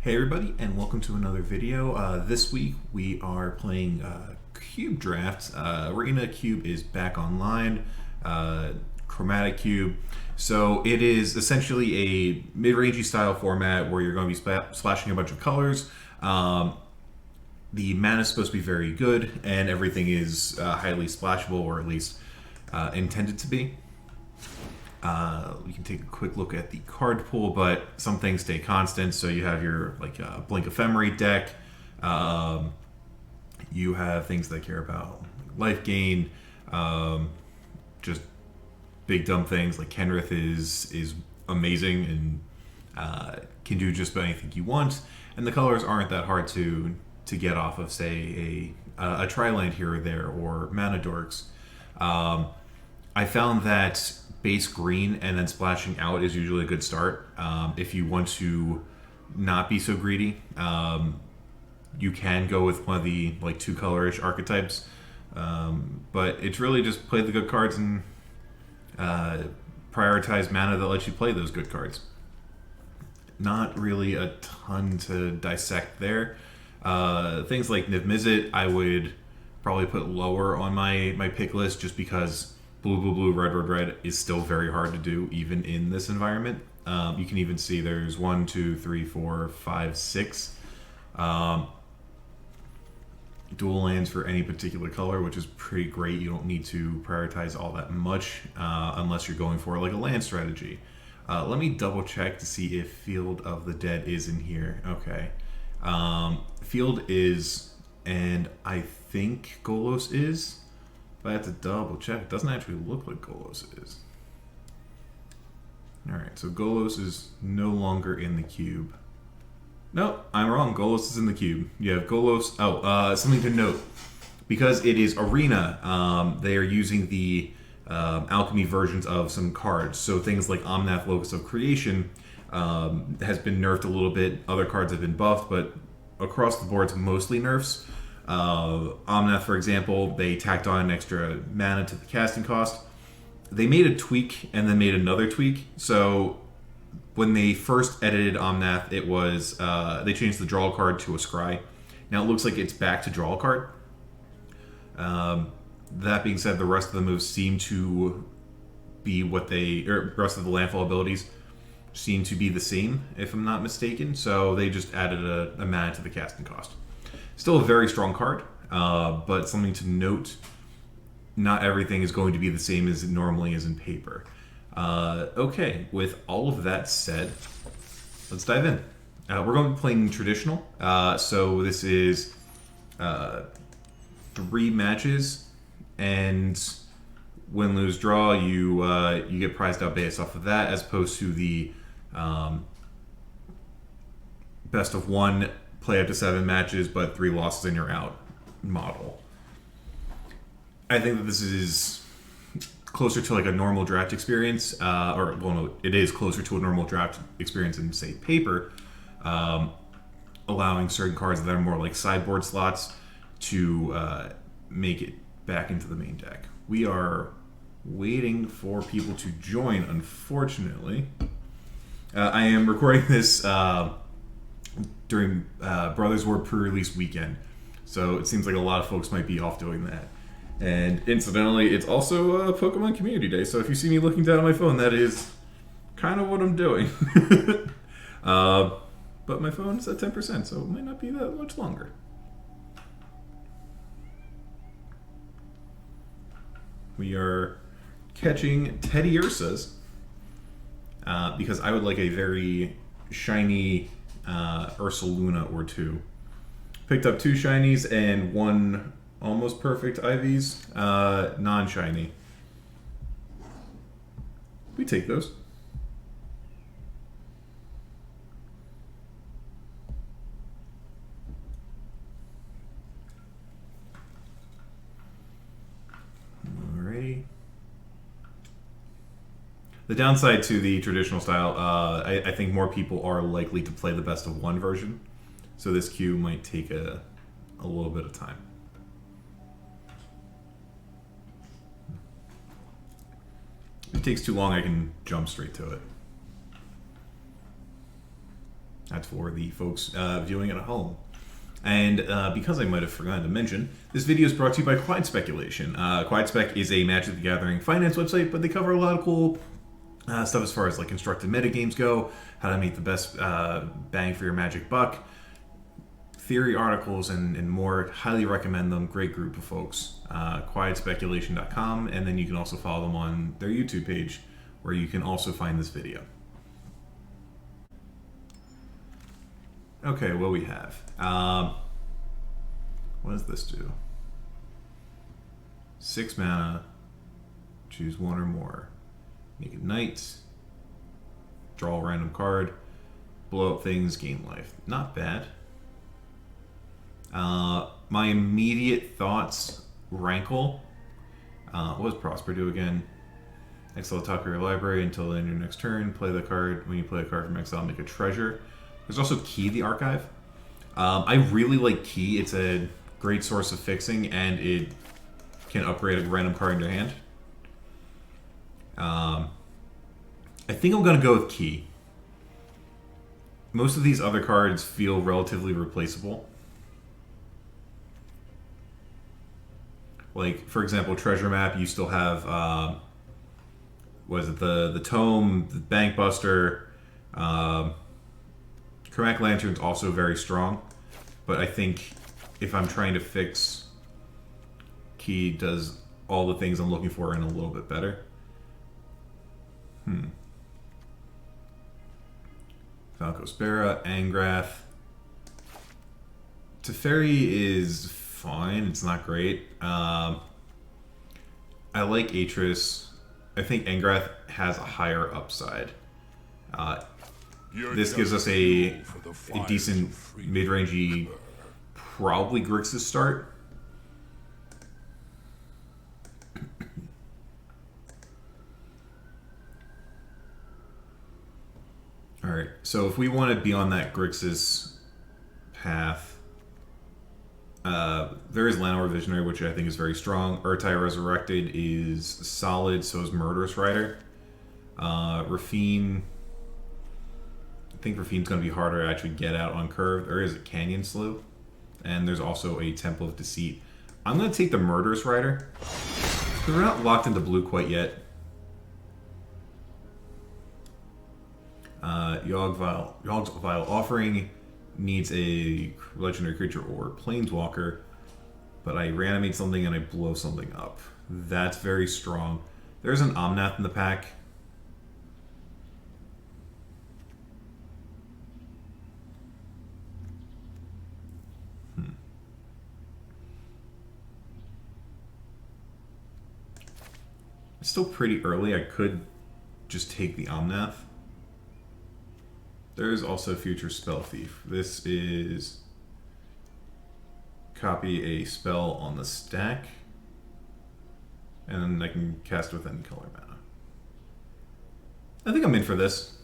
Hey everybody, and welcome to another video. This week we are playing Cube Draft. Arena Cube is back online, Chromatic Cube. So it is essentially a mid-rangey style format where you're going to be splashing a bunch of colors. The mana is supposed to be very good, and everything is highly splashable, or at least intended to be. We can take a quick look at the card pool, but some things stay constant. So you have your Blink Ephemery deck. You have things that care about life gain, just big dumb things like Kenrith is amazing and can do just about anything you want. And the colors aren't that hard to get off of, say, a Tri-Land here or there, or Mana Dorks. I found that base green and then splashing out is usually a good start. If you want to not be so greedy, you can go with one of the two colorish archetypes, but it's really just play the good cards and prioritize mana that lets you play those good cards. Not really a ton to dissect there. Things like Niv Mizzet I would probably put lower on my pick list, just because blue, blue, blue, red, red, red is still very hard to do, even in this environment. You can even see there's 1, 2, 3, 4, 5, 6 dual lands for any particular color, which is pretty great. You don't need to prioritize all that much unless you're going for a land strategy. Let me double check to see if Field of the Dead is in here. Okay. Field is, and I think Golos is. But I have to double check. It doesn't actually look like Golos is. Alright, so Golos is no longer in the cube. Nope, I'm wrong. Golos is in the cube. You have Golos. Oh, something to note. Because it is Arena, they are using the alchemy versions of some cards. So things like Omnath, Locus of Creation, has been nerfed a little bit. Other cards have been buffed, but across the board, it's mostly nerfs. Omnath, for example, they tacked on an extra mana to the casting cost. They made a tweak and then made another tweak. So when they first edited Omnath, it was they changed the draw card to a scry. Now it looks like it's back to draw card. That being said, the rest of the moves seem to be rest of the landfall abilities seem to be the same, if I'm not mistaken. So they just added a mana to the casting cost. Still a very strong card, but something to note, not everything is going to be the same as it normally is in paper. Okay, with all of that said, let's dive in. We're going to be playing traditional, so this is 3 matches, and win, lose, draw, you get prized out based off of that, as opposed to the best of 1, play up to 7 matches, but 3 losses and you're out model. I think that this is closer to a normal draft experience, it is closer to a normal draft experience in, say, paper, allowing certain cards that are more like sideboard slots to make it back into the main deck. We are waiting for people to join, unfortunately. I am recording this during Brothers War pre-release weekend, so it seems like a lot of folks might be off doing that. And incidentally, it's also Pokemon Community Day, so if you see me looking down at my phone, that is kind of what I'm doing. But my phone is at 10%, so it might not be that much longer. We are catching Teddy Ursas, because I would like a very shiny Ursaluna or 2. Picked up 2 shinies and 1 almost perfect Ivies, non-shiny. We take those. Alrighty. The downside to the traditional style, I think more people are likely to play the best of 1 version, so this queue might take a little bit of time. If it takes too long, I can jump straight to it. That's for the folks viewing at home. And because I might have forgotten to mention, this video is brought to you by Quiet Speculation. Quiet Spec is a Magic the Gathering finance website, but they cover a lot of cool stuff as far as like constructed metagames go, how to make the best bang for your Magic buck, theory articles, and more. Highly recommend them. Great group of folks. QuietSpeculation.com, and then you can also follow them on their YouTube page, where you can also find this video. Okay, what we have. What does this do? 6 mana. Choose one or more. Make it knight. Draw a random card. Blow up things, gain life. Not bad. My immediate thoughts rankle. What does Prosper do again? Exile the top of your library until the end of your next turn. Play the card. When you play a card from exile, make a treasure. There's also Key the Archive. I really like Key. It's a great source of fixing, and it can upgrade a random card in your hand. I think I'm going to go with Key. Most of these other cards feel relatively replaceable. Like, for example, Treasure Map, you still have, what is it, the Tome, the Bank Buster, Chromatic Lantern's also very strong, but I think if I'm trying to fix, Key does all the things I'm looking for and a little bit better. Falcospera, Angrath. Teferi is fine, it's not great. I like Atris. I think Angrath has a higher upside. This gives us a decent mid-rangey, probably Grixis start. Alright, so if we want to be on that Grixis path, there is Llanowar Visionary, which I think is very strong. Urtai Resurrected is solid, so is Murderous Rider. Rafine... I think Rafine's going to be harder to actually get out on curve. There is a Canyon Slough, and there's also a Temple of Deceit. I'm going to take the Murderous Rider, because we're not locked into blue quite yet. Yog's Vile Offering needs a legendary creature or planeswalker, but I reanimate something and I blow something up. That's very strong. There's an Omnath in the pack. It's still pretty early. I could just take the Omnath. There is also Future Spell Thief. This is copy a spell on the stack, and then I can cast with any color mana. I think I'm in for this.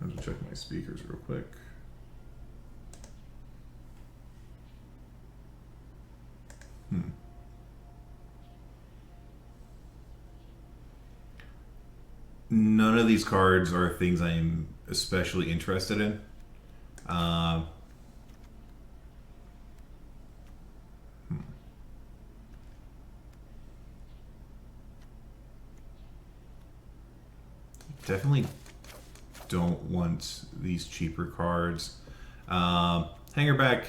Let me check my speakers real quick. None of these cards are things I'm especially interested in. Definitely don't want these cheaper cards. Hangerback,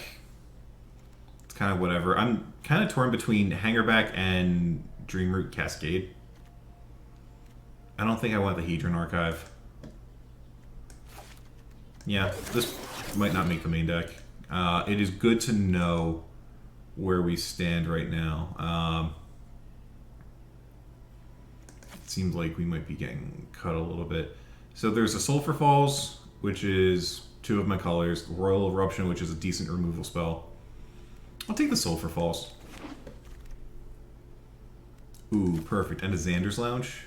it's kind of whatever. I'm kind of torn between Hangerback and Dreamroot Cascade. I don't think I want the Hedron Archive. Yeah, this might not make the main deck. It is good to know where we stand right now. It seems like we might be getting cut a little bit. So there's a Sulphur Falls, which is 2 of my colors. Royal Eruption, which is a decent removal spell. I'll take the Sulphur Falls. Ooh, perfect. And a Xander's Lounge.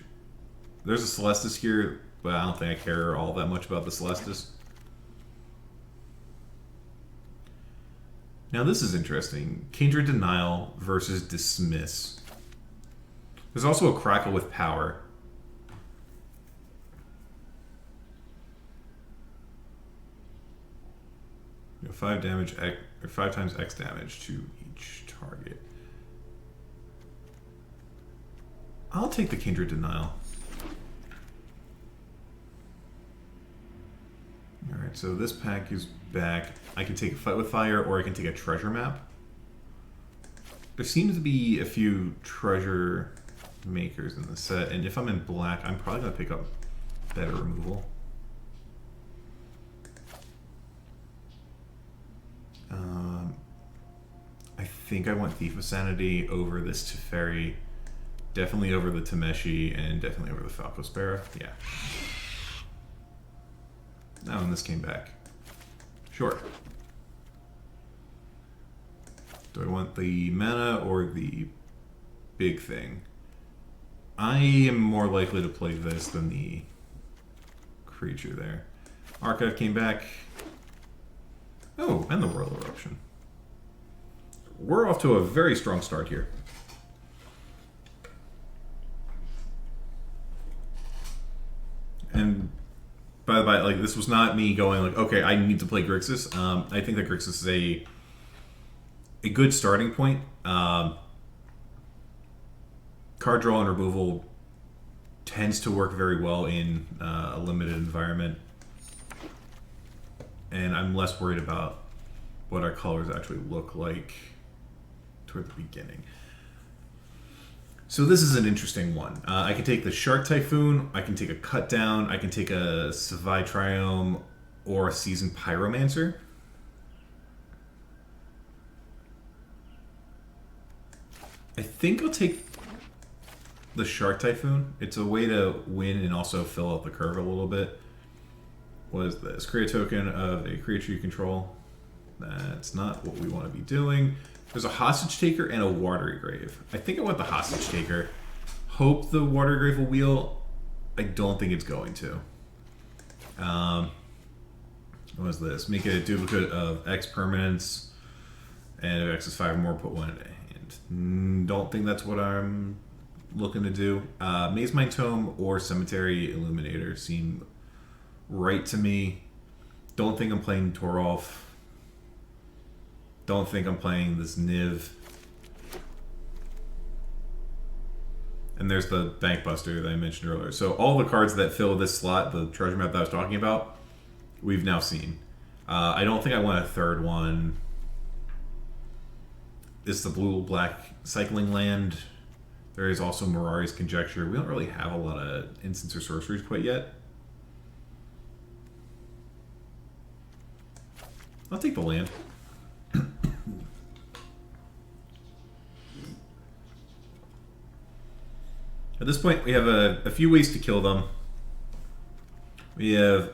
There's a Celestis here, but I don't think I care all that much about the Celestis. Now this is interesting. Kindred Denial versus Dismiss. There's also a Crackle with Power. You know, 5 damage, or 5 times X damage to each target. I'll take the Kindred Denial. Alright, so this pack is back. I can take a Fight with Fire, or I can take a treasure map. There seems to be a few treasure makers in the set, and if I'm in black, I'm probably going to pick up better removal. I think I want Thief of Sanity over this Teferi, definitely over the Tameshi, and definitely over the Falco Sparrow. Yeah. Oh, and this came back. Sure. Do I want the mana or the big thing? I am more likely to play this than the creature there. Archive came back. Oh, and the Royal Eruption. We're off to a very strong start here. And by the way, like, this was not me going like, okay, I need to play Grixis. I think that Grixis is a good starting point. Card draw and removal tends to work very well in a limited environment. And I'm less worried about what our colors actually look like toward the beginning. So this is an interesting one. I can take the Shark Typhoon, I can take a Cut Down, I can take a Savai Triome, or a Seasoned Pyromancer. I think I'll take the Shark Typhoon. It's a way to win and also fill out the curve a little bit. What is this? Create a token of a creature you control. That's not what we want to be doing. There's a Hostage Taker and a Watery Grave. I think I want the Hostage Taker. Hope the Watery Grave will wheel. I don't think it's going to. What is this? Make a duplicate of X permanents. And if X is 5 or more, put 1 in hand. Don't think that's what I'm looking to do. Maze Mine Tome or Cemetery Illuminator seem right to me. Don't think I'm playing Torolf. Don't think I'm playing this Niv. And there's the Bankbuster that I mentioned earlier. So all the cards that fill this slot, the treasure map that I was talking about, we've now seen. I don't think I want a third one. This is the blue-black cycling land. There is also Mirari's Conjecture. We don't really have a lot of instants or sorceries quite yet. I'll take the land. At this point, we have a few ways to kill them. We have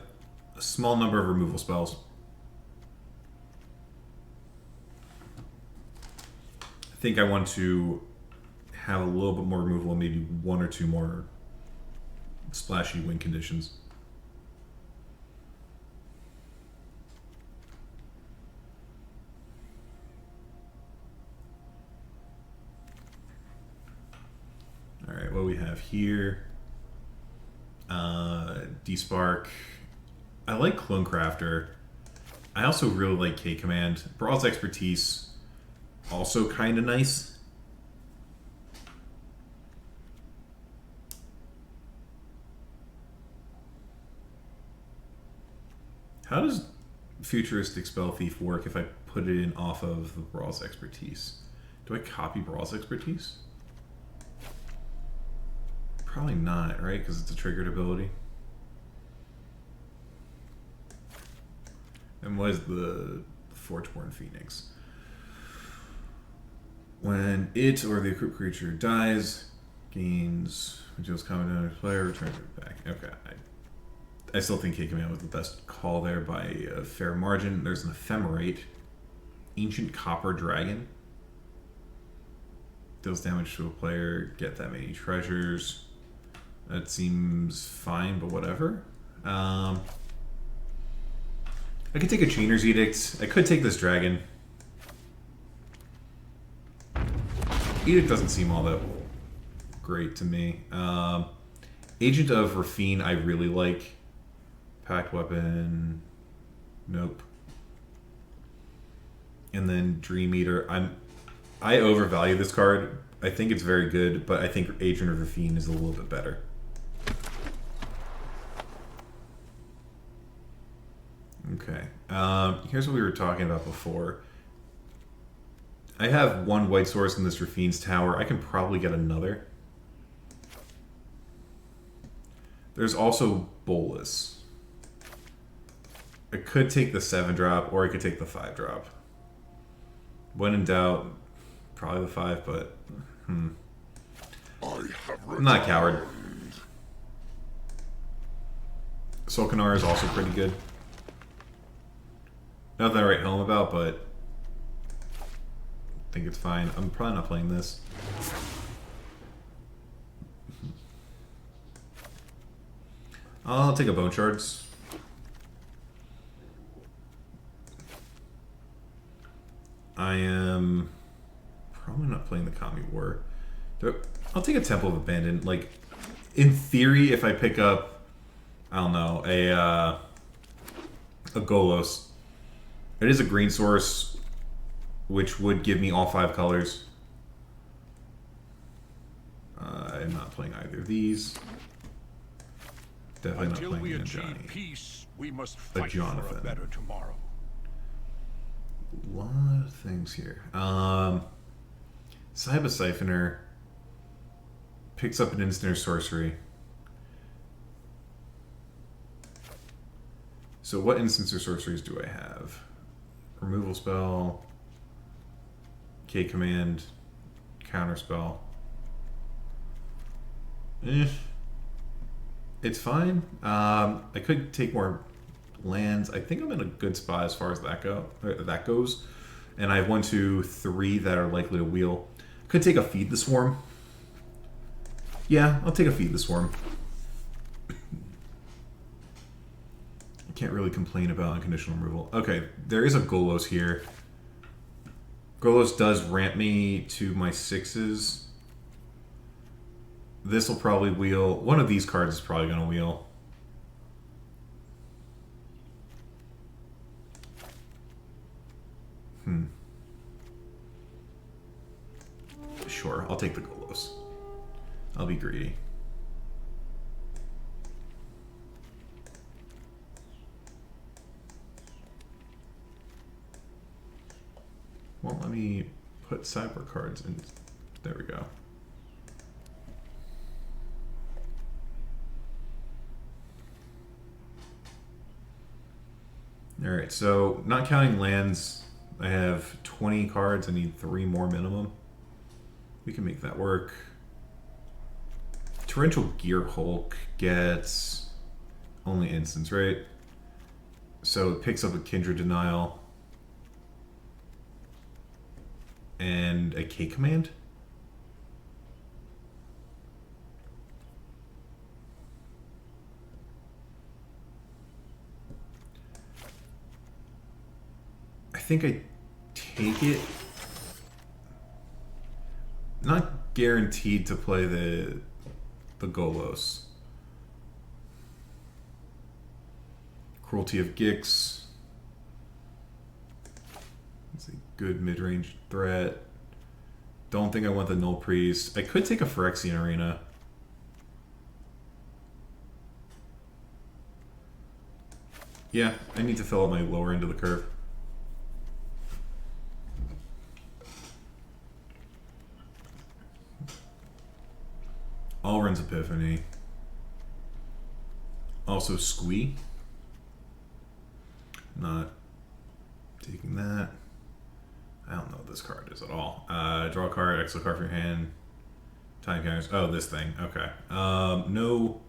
a small number of removal spells. I think I want to have a little bit more removal and maybe 1 or 2 more splashy win conditions. Alright, what we have here, D-Spark. I like Clone Crafter. I also really like K-Command. Brawl's Expertise, also kind of nice. How does Futuristic Spell Thief work if I put it in off of the Brawl's Expertise? Do I copy Brawl's Expertise? Probably not, right? Because it's a triggered ability. And what is the Forgeborn Phoenix? When it or the equipped creature dies, gains, when deals combat damage to the player, returns it back. Okay. I still think K-Command was the best call there by a fair margin. There's an Ephemerate. Ancient Copper Dragon. Deals damage to a player, get that many treasures. That seems fine, but whatever. I could take a Chainer's Edict. I could take this dragon. Edict doesn't seem all that great to me. Agent of Rafine I really like. Pact Weapon. Nope. And then Dream Eater. I overvalue this card. I think it's very good, but I think Agent of Rafine is a little bit better. Okay. Here's what we were talking about before. I have one white source in this Rafine's tower. I can probably get another. There's also Bolus. I could take the 7-drop, or I could take the 5-drop. When in doubt, probably the 5, but... I'm not a coward. Solkanar is also pretty good. Nothing I write home about, but... I think it's fine. I'm probably not playing this. I'll take a Bone Shards. I am probably not playing the Kami War. I'll take a Temple of Abandon. Like, in theory, if I pick up, I don't know, a Golos, it is a green source, which would give me all 5 colors. I'm not playing either of these. Definitely Until not we playing achieve Johnny. peace, we must fight for Jonathan. a better tomorrow. A lot of things here. Cyber Siphoner picks up an instant or sorcery. So what instants or sorceries do I have? Removal spell, K command, counter spell. It's fine. I could take more lands. I think I'm in a good spot as far as that goes. And I have 1, 2, 3 that are likely to wheel. Could take a Feed the Swarm. Yeah, I'll take a Feed the Swarm. I can't really complain about unconditional removal. Okay, there is a Golos here. Golos does ramp me to my 6s. This will probably wheel. One of these cards is probably going to wheel. Sure, I'll take the Golos. I'll be greedy. Well, let me put cyber cards in. There we go. Alright, so not counting lands, I have 20 cards. I need 3 more minimum. We can make that work. Torrential Gear Hulk gets only instants, right? So it picks up a Kindred Denial and a K command. I think I take it. Not guaranteed to play the Golos. Cruelty of Gix. It's a good mid-range threat. Don't think I want the Null Priest. I could take a Phyrexian Arena. Yeah, I need to fill up my lower end of the curve. Alrund's Epiphany. Also Squee. Not taking that. I don't know what this card is at all. Draw a card, exile card from your hand. Time counters. Oh, this thing. Okay. No.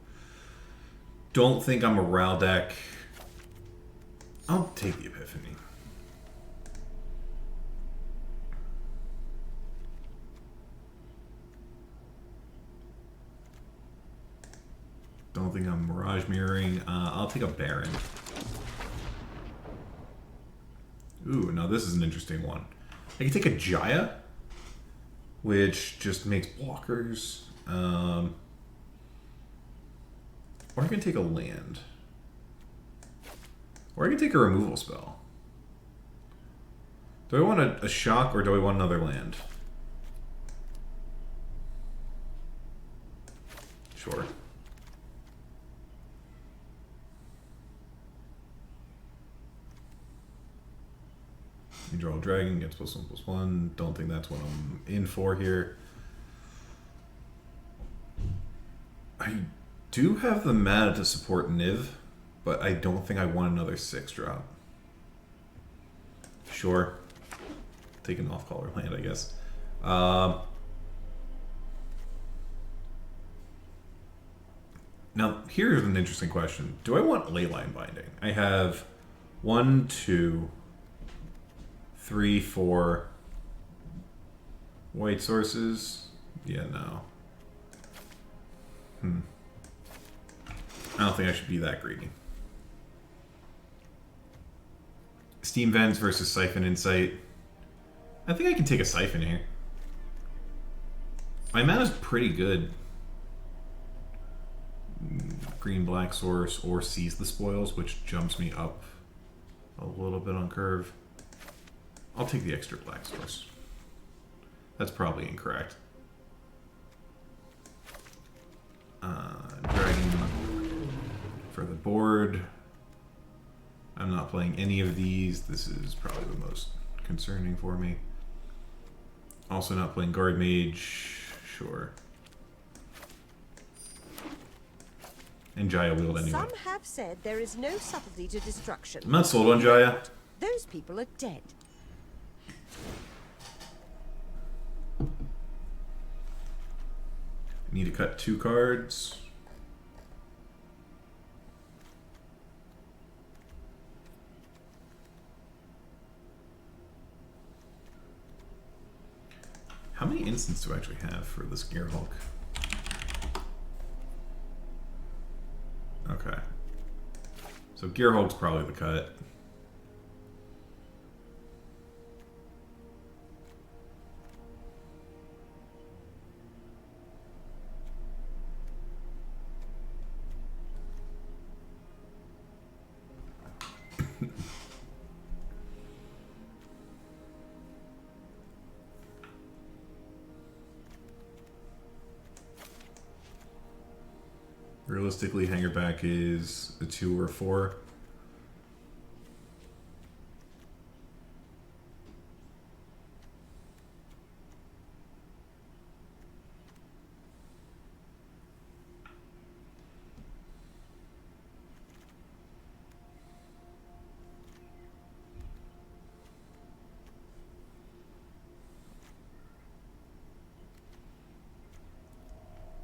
Don't think I'm a Ral deck. I'll take the Epiphany. Don't think I'm Mirage Mirroring. I'll take a Baron. Ooh, now this is an interesting one. I can take a Jaya, which just makes blockers. Or I can take a land. Or I can take a removal spell. Do I want a shock or do I want another land? Sure. You draw a dragon, gets +1/+1. Don't think that's what I'm in for here. I do have the mana to support Niv, but I don't think I want another 6-drop. Sure. Take an off-color land, I guess. Now, here's an interesting question. Do I want Leyline Binding? I have 1, 2, 3, 4 white sources. Yeah, no. I don't think I should be that greedy. Steam Vents versus Siphon Insight. I think I can take a Siphon here. My mana's pretty good. Green-black source or Seize the Spoils, which jumps me up a little bit on curve. I'll take the extra black source. That's probably incorrect. Dragon for the board. I'm not playing any of these. This is probably the most concerning for me. Also not playing Guard Mage. Sure. And Jaya Wield anyway. Some have said there is no subtlety to destruction. I'm not sold on Jaya. Those people are dead. I need to cut 2 cards. How many instants do I actually have for this Gearhulk? Okay. So Gearhulk's probably the cut. Realistically, hanger back is a 2 or 4.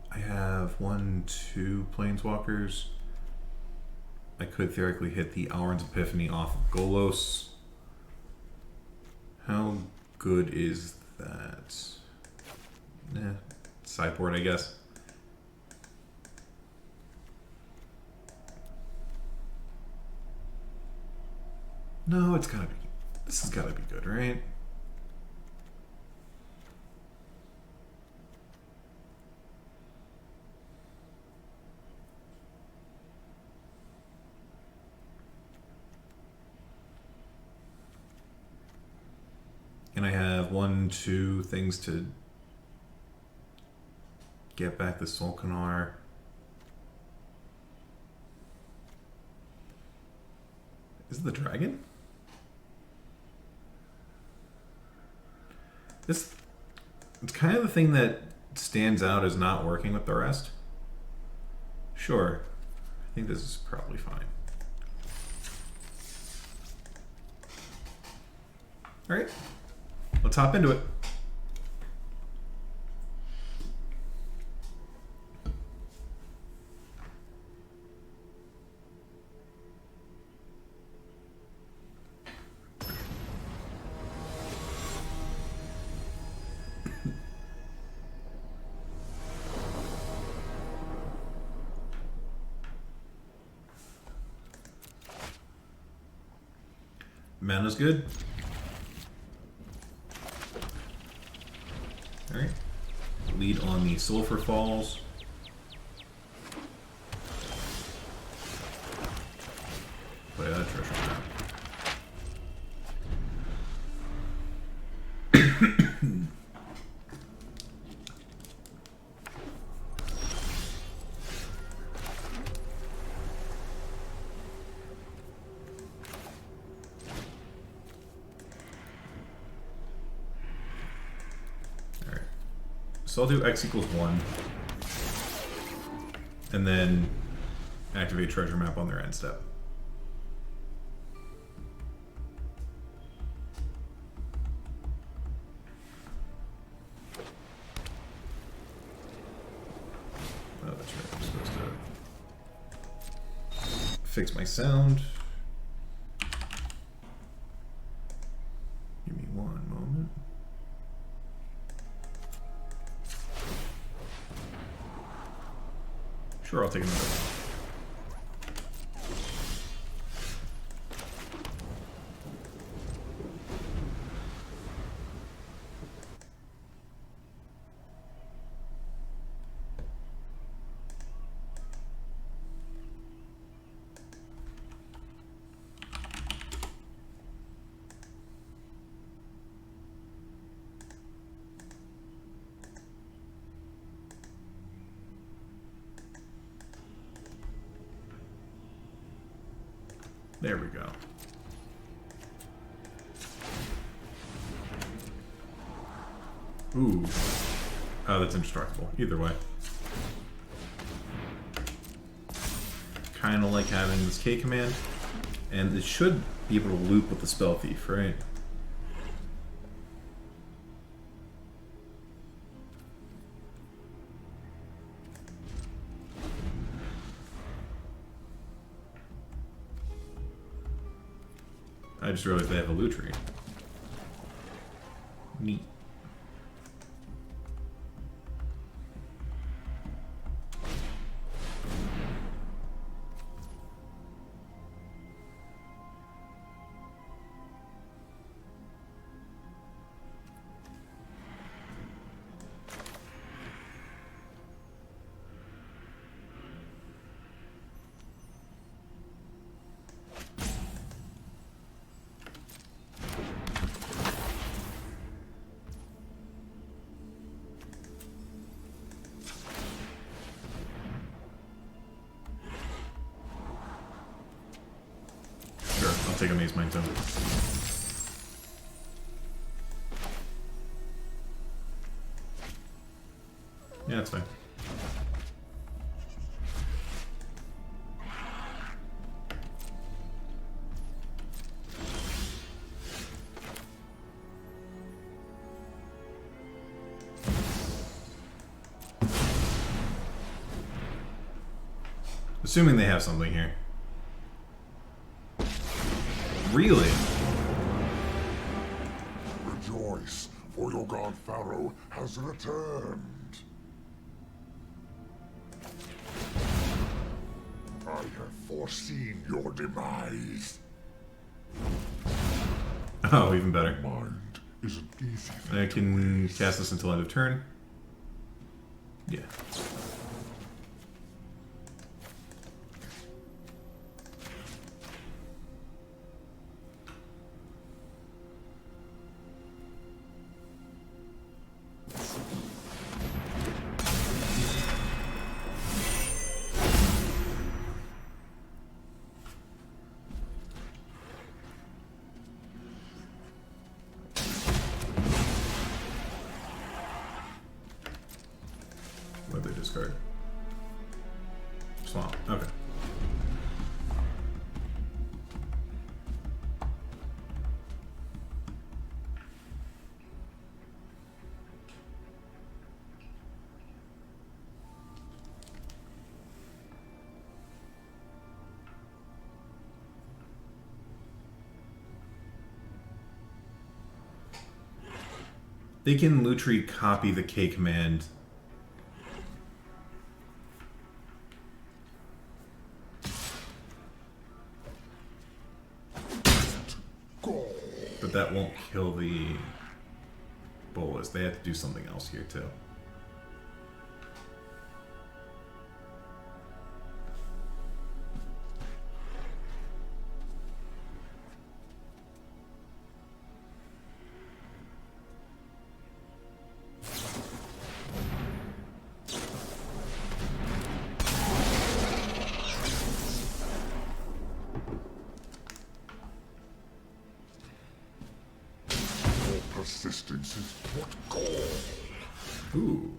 I have 1, 2 planeswalkers. I could theoretically hit the Auron's Epiphany off of Golos. How good is that? Sideboard, I guess. No, it's gotta be. This has gotta be good, right? And I have 1, 2 things to get back the Solkanar. Is it the dragon? It's kind of the thing that stands out as not working with the rest. Sure. I think this is probably fine. Alright. Let's hop into it. Mana's good. Alright. Lead on the Sulfur Falls. Play that treasure map. So I'll do x equals 1. And then activate treasure map on their end step. Oh, that's right. I'm supposed to fix my sound. Give me one moment. Sure, I'll take another one. There we go. Ooh. Oh, that's indestructible. Either way. Kind of like having this K command. And it should be able to loop with the Spell Thief, right? I just realized they have a loot tree. Neat. I'll take a maze mine too. Yeah, that's fine. Assuming they have something here. Really? Rejoice, for your god Pharaoh has returned. I have foreseen your demise. Oh, even better. Mind is an easy thing I to can raise. cast this until end of turn. Yeah. What did they discard? Swamp. Okay. They can Lutri copy the K command. But that won't kill the bolas. They have to do something else here too. Persistence is what gall. Ooh.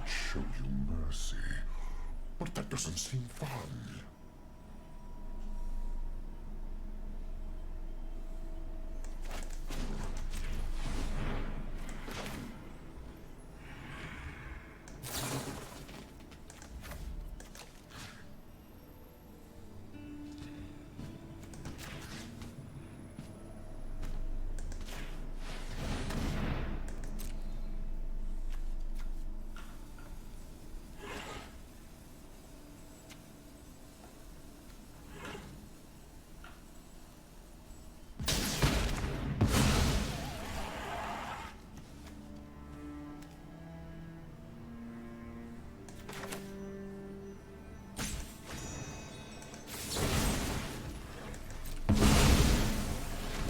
Show you mercy, but that doesn't seem fun.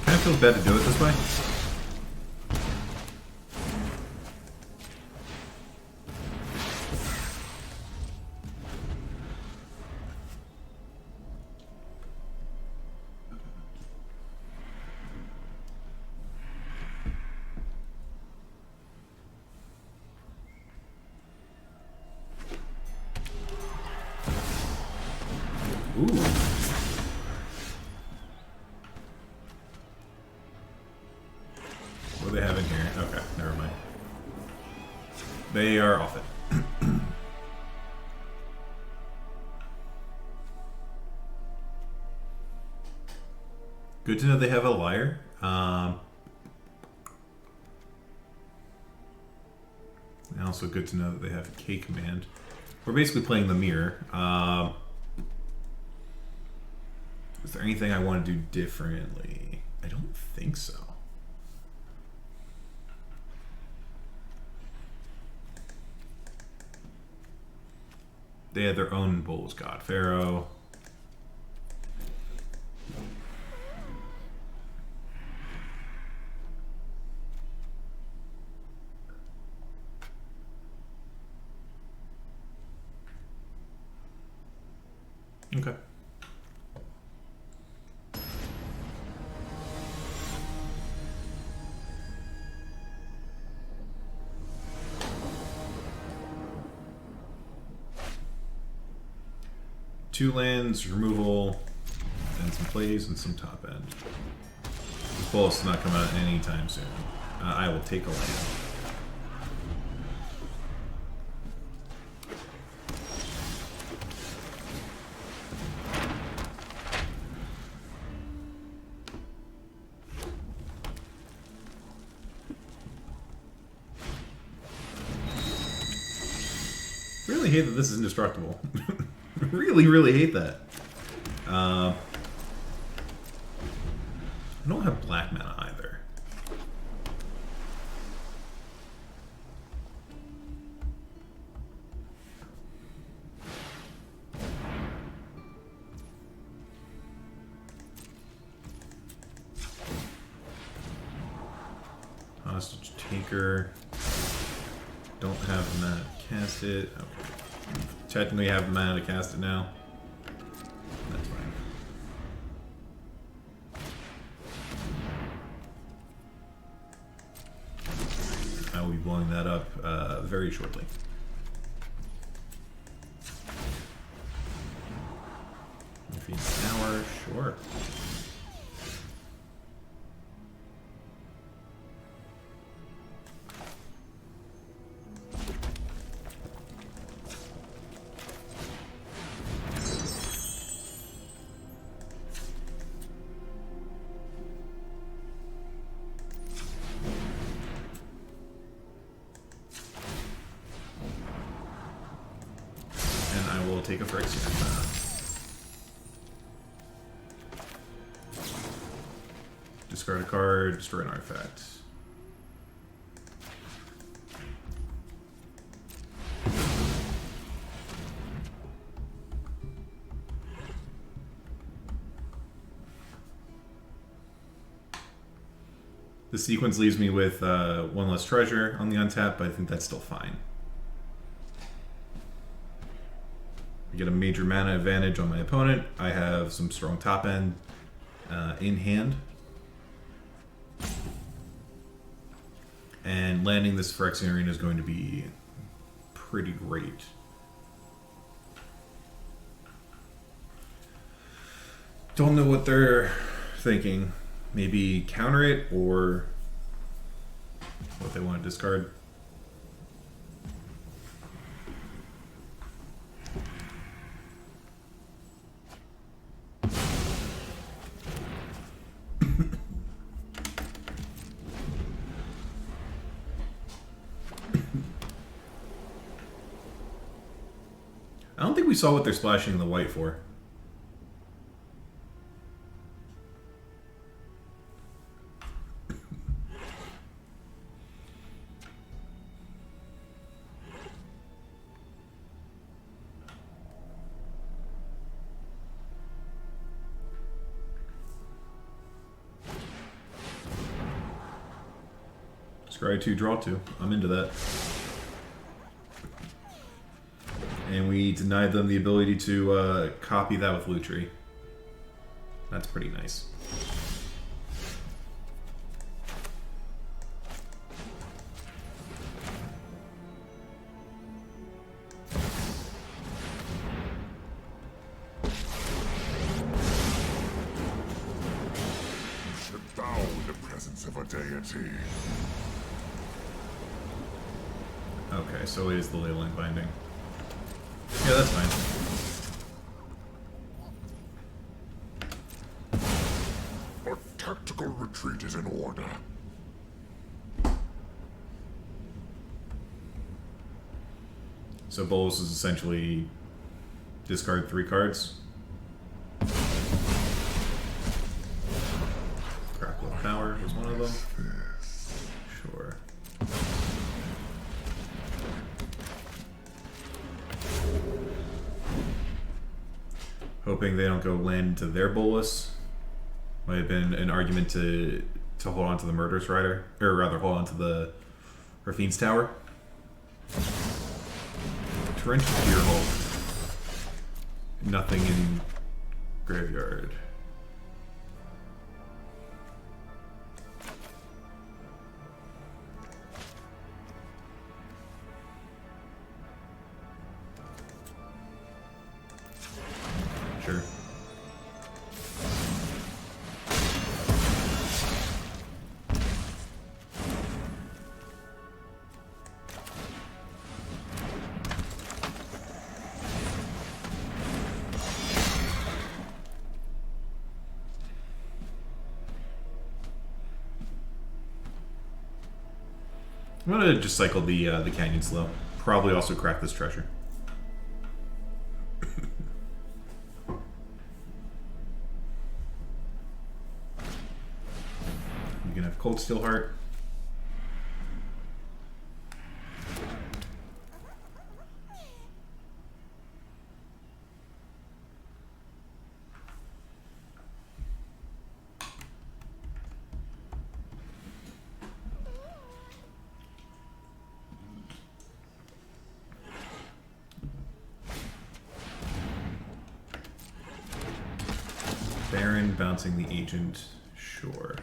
Kind of feels bad to do it this way. Ooh. What do they have in here? Okay, never mind. They are off it. Good to know they have a liar. And also good to know that they have a K command. We're basically playing the mirror. Is there anything I want to do differently? I don't think so. They had their own Bulls God Pharaoh. Okay. Two lands, removal, and some plays and some top end. This bull's not coming out anytime soon. I will take a land. Really hate that this is indestructible. Really hate that. I don't have black mana either. Hostage Taker. Don't have the mana to cast it. Okay. Technically have the mana to cast it now. That's fine. I will be blowing that up very shortly. If he's an hour, sure. Take a Phyrexian. Discard a card, destroy an artifact. The sequence leaves me with one less treasure on the untap, but I think that's still fine. I get a major mana advantage on my opponent. I have some strong top end in hand. And landing this Phyrexian Arena is going to be pretty great. Don't know what they're thinking. Maybe counter it, or what they want to discard. I don't think we saw what they're splashing the white for. Scry 2, draw 2. I'm into that. And we denied them the ability to copy that with Lutri. That's pretty nice. You should bow in the presence of a deity. Okay, so it is the Leyline Binding. Yeah, that's fine. A tactical retreat is in order. So Bolos is essentially discard 3 cards. Crackle of Power was one of them. Sure. Hoping they don't go land into their Bolus. Might have been an argument to hold on to the Murderous Rider, or rather hold on to the Rafine's Tower. Torrential Deerhole. Nothing in graveyard. Sure. I'm gonna just cycle the Canyon Slow. Probably also crack this treasure. You can have Cold Steel Heart. Baron bouncing the agent, sure.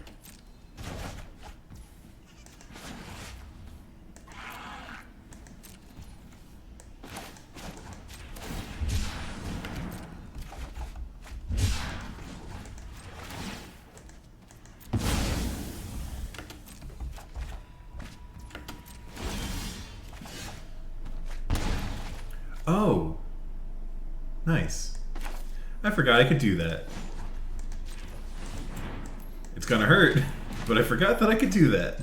Oh, nice. I forgot I could do that. It's gonna hurt, but I forgot that I could do that.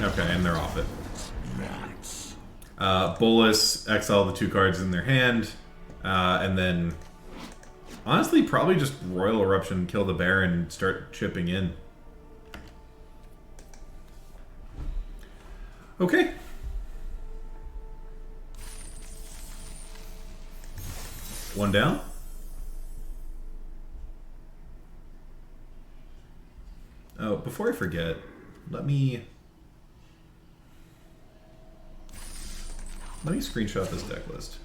Okay, and they're off it. Nice. Bolus, exile the 2 cards in their hand, and then honestly probably just Royal Eruption, kill the bear, and start chipping in. Okay. One down. Oh, before I forget, let me screenshot this deck list.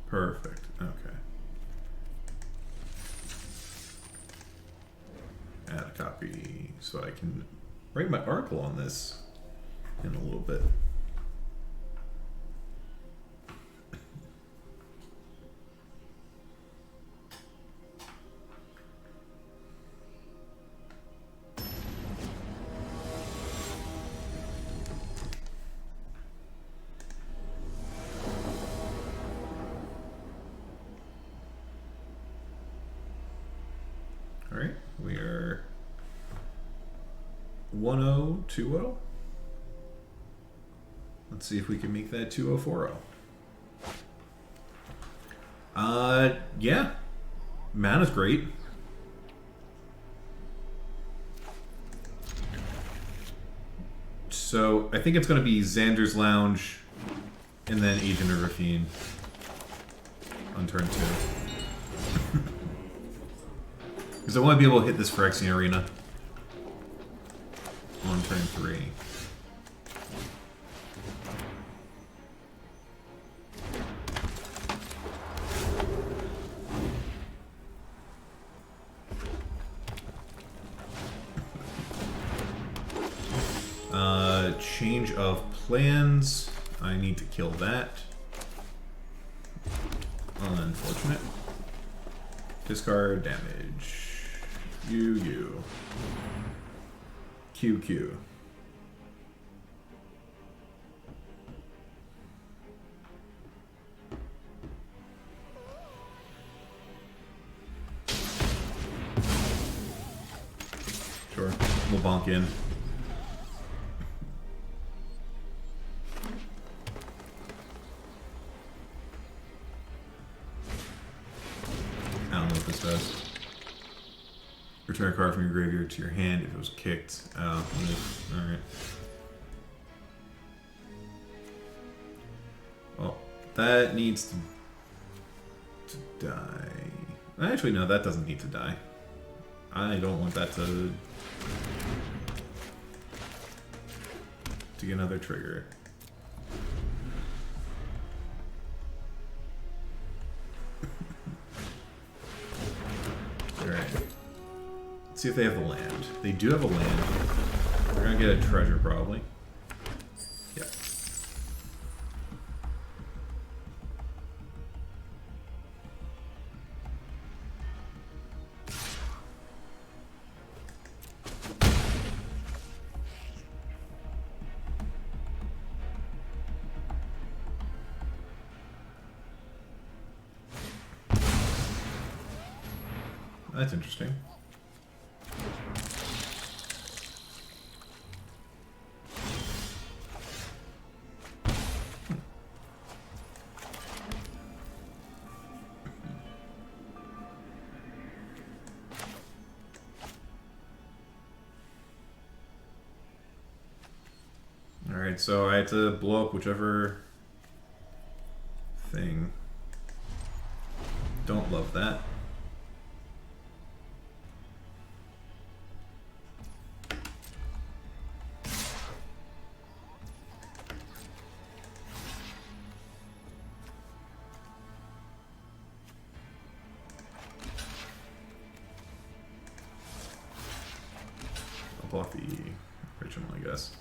Perfect. Okay. Add a copy so I can write my article on this in a little bit. Alright, we are 1-0, 2-0. Let's see if we can make that 2-0, 4-0. Yeah. Mana's great. So, I think it's going to be Xander's Lounge and then Agent of Rafine on turn 2. Because I want to be able to hit this Phyrexian Arena on turn 3. Change of plans. I need to kill that. Unfortunate. Discard damage. You. QQ. Sure. We'll bonk in. I don't know what this does. Return a card from your graveyard to your hand if it was kicked. Oh, alright. Well, that needs to die. Actually, no, that doesn't need to die. I don't want that to get another trigger. Alright. Let's see if they have the land. They do have a land. They're gonna get a treasure, probably. Yep. That's interesting. Alright, so I had to blow up whichever thing. Don't love that. block the original, I guess.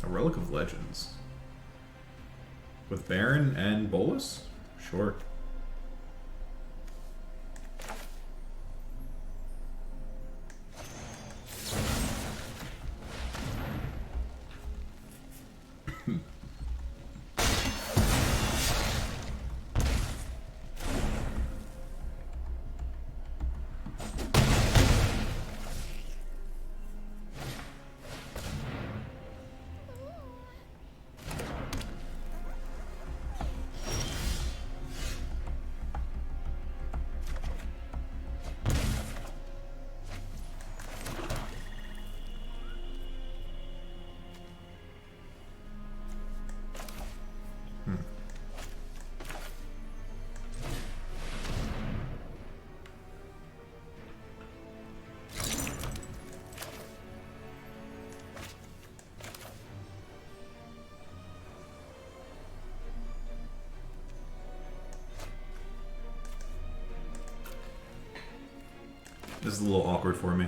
A Relic of Legends. With Baron and Bolus? Sure. This is a little awkward for me.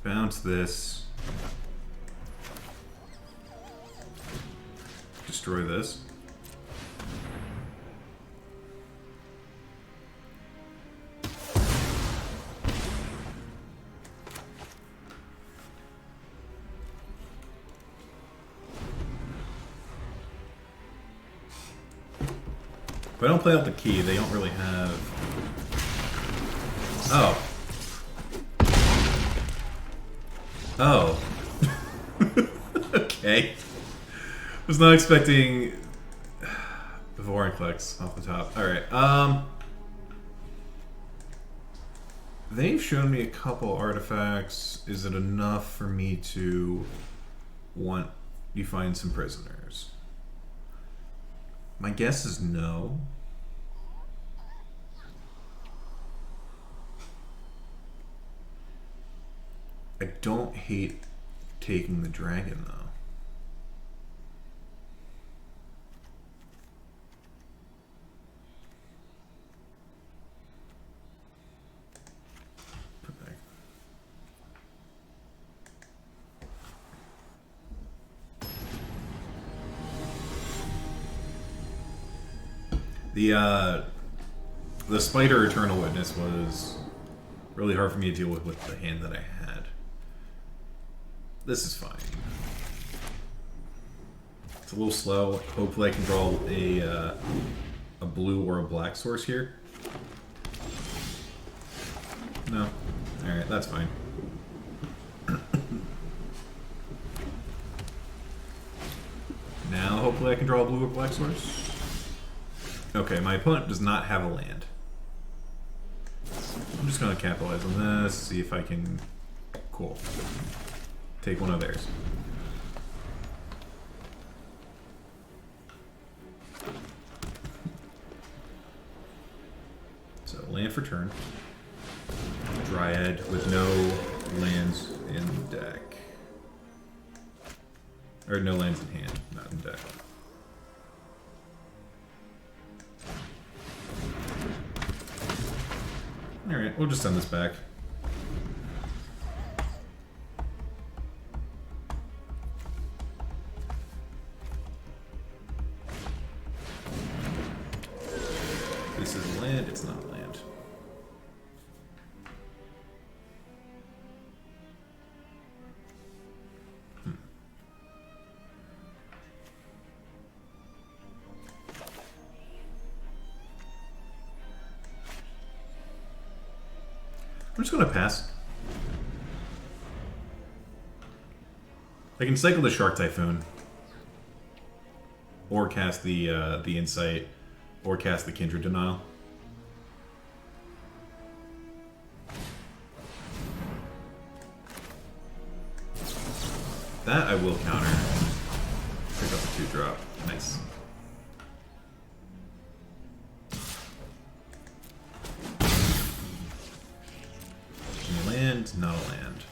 Bounce this. Destroy this. If I don't play out the key, they don't really have... Oh. Oh. Okay. Was not expecting... Vorinclex off the top. Alright, they've shown me a couple artifacts. Is it enough for me to want you find some prisoners? My guess is no. I don't hate taking the dragon, though. Put back. The Spider Eternal Witness was really hard for me to deal with the hand that I had. This is fine. It's a little slow. Hopefully I can draw a blue or a black source here. No. Alright, that's fine. Now hopefully I can draw a blue or black source. Okay, my opponent does not have a land. I'm just going to capitalize on this, see if I can... Cool. Take one of theirs. So, land for turn. Dryad with no lands in deck. Or no lands in hand, not in deck. Alright, we'll just send this back. This is land, it's not land. I'm just gonna pass. I can cycle the Shark Typhoon, or cast the Insight, or cast the Kindred Denial. That I will counter. Pick up a 2-drop. Nice. Land, not a land.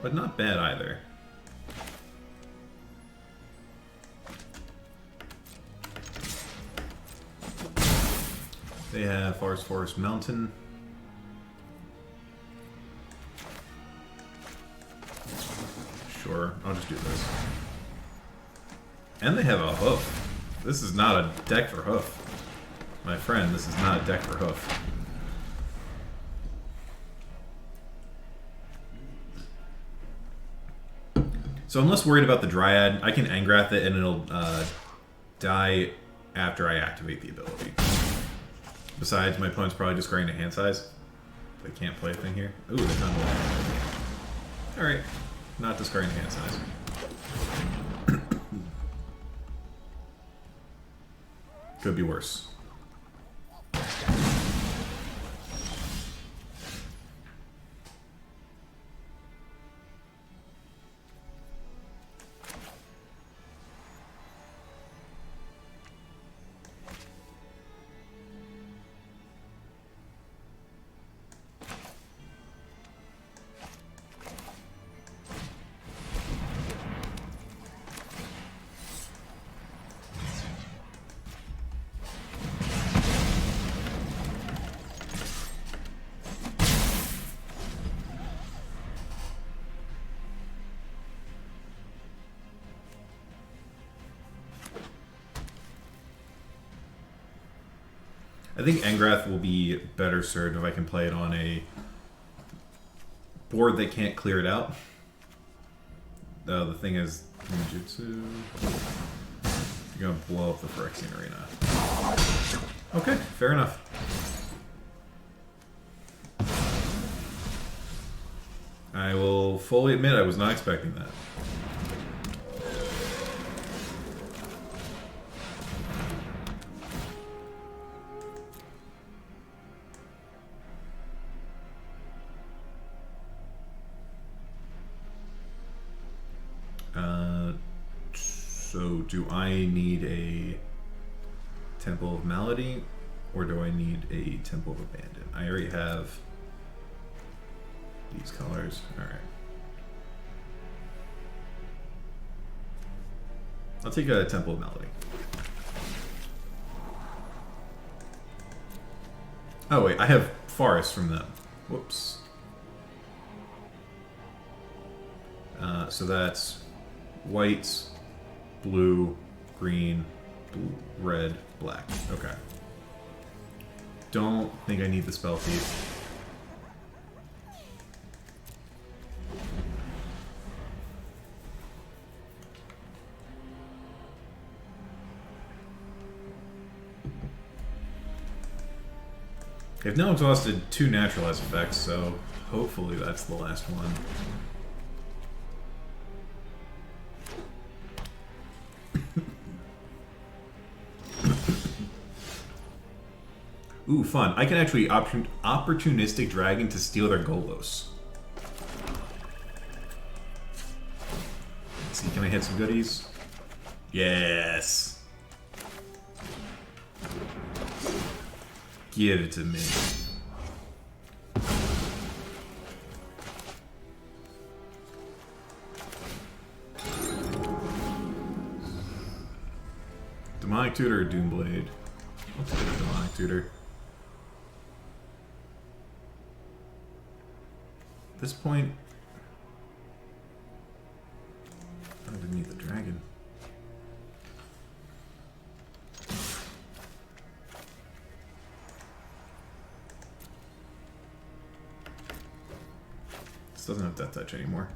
But not bad either. They have Forest Mountain. Sure, I'll just do this. And they have a hoof. This is not a deck for hoof. My friend, this is not a deck for hoof. So I'm less worried about the Dryad. I can Angrath it and it'll die after I activate the ability. Besides, my opponent's probably discarding a hand size. They can't play a thing here. Ooh, they found a land. Alright. Not discarding hand size. Could be worse. I think Angrath will be better served if I can play it on a board that can't clear it out. The thing is, Ninjutsu. You're gonna blow up the Phyrexian Arena. Okay, fair enough. I will fully admit I was not expecting that. So do I need a Temple of Malady, or do I need a Temple of Abandon? I already have these colors. Alright. I'll take a Temple of Malady. Oh wait, I have Forest from them. Whoops. So that's white, blue, green, red, black. Okay. Don't think I need the spell thief. I've now exhausted 2 naturalized effects, so hopefully that's the last one. Ooh, fun. I can actually opportunistic dragon to steal their Golos. Let's see, can I hit some goodies? Yes! Give it to me. Demonic Tutor or Doomblade? I'll take a Demonic Tutor. At this point, I don't even need the dragon. This doesn't have Death Touch anymore.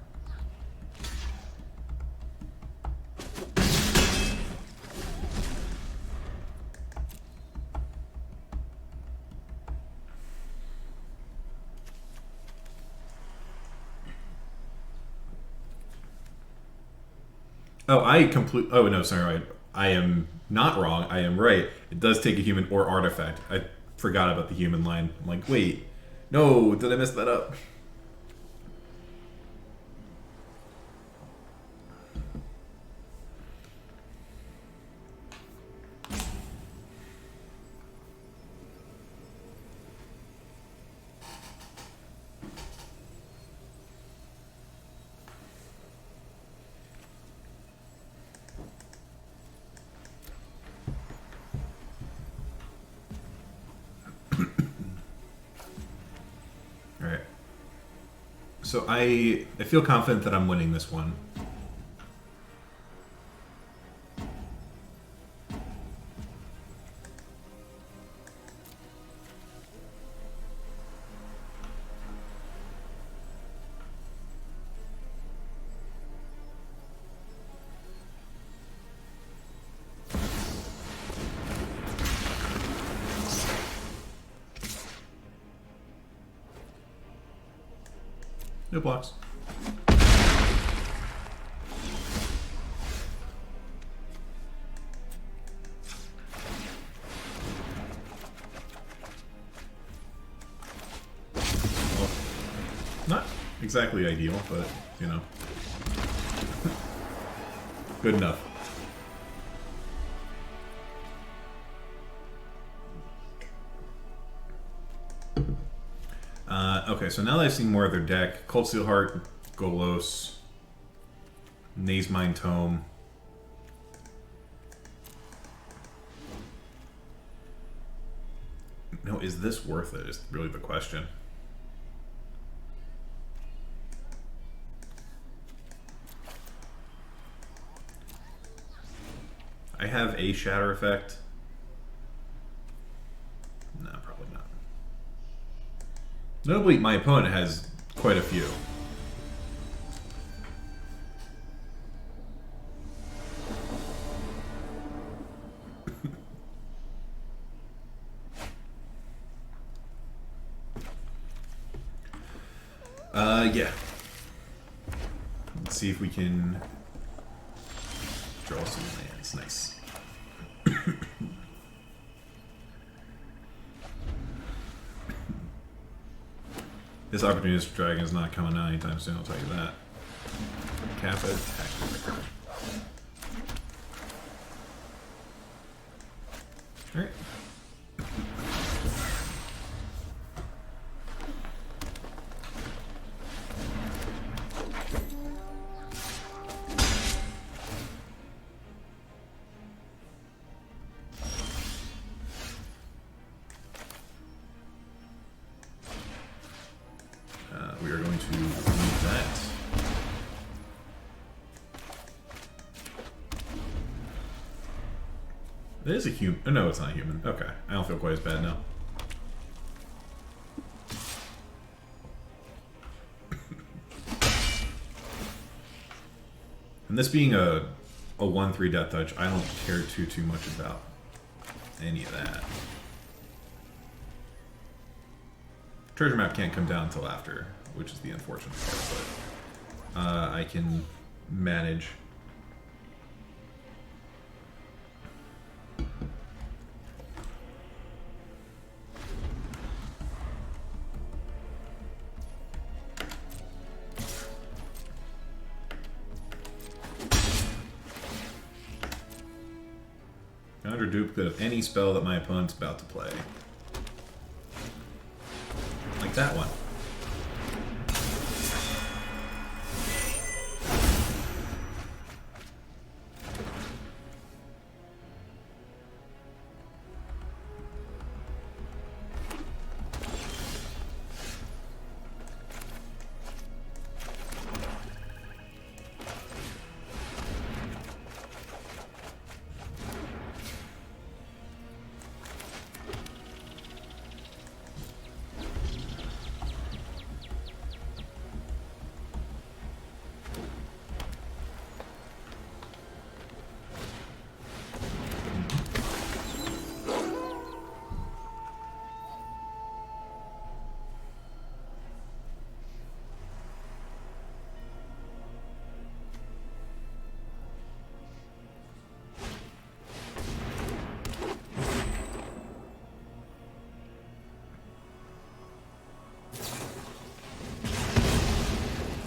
Oh, oh no, sorry, I am not wrong. I am right. It does take a human or artifact. I forgot about the human line. I'm like, wait, no, did I mess that up? So I feel confident that I'm winning this one. No blocks. Well, not exactly ideal, but, you know. Good enough. Okay, so now that I've seen more of their deck, Cold Steel Heart, Golos, Naze Mind Tome. No, is this worth it? Is really the question. I have a Shatter Effect. No, probably not. Notably, my opponent has quite a few. Yeah. Let's see if we can draw some lands. Nice. This opportunist dragon is not coming out anytime soon, I'll tell you that. Kappa attack. Alright. We are going to leave that. It is a human. Oh, no, it's not human. Okay. I don't feel quite as bad now. And this being a 1/3 death touch, I don't care too much about any of that. Treasure map can't come down until after, which is the unfortunate part, but I can manage. Counter duplicate of any spell that my opponent's about to play. Like that one.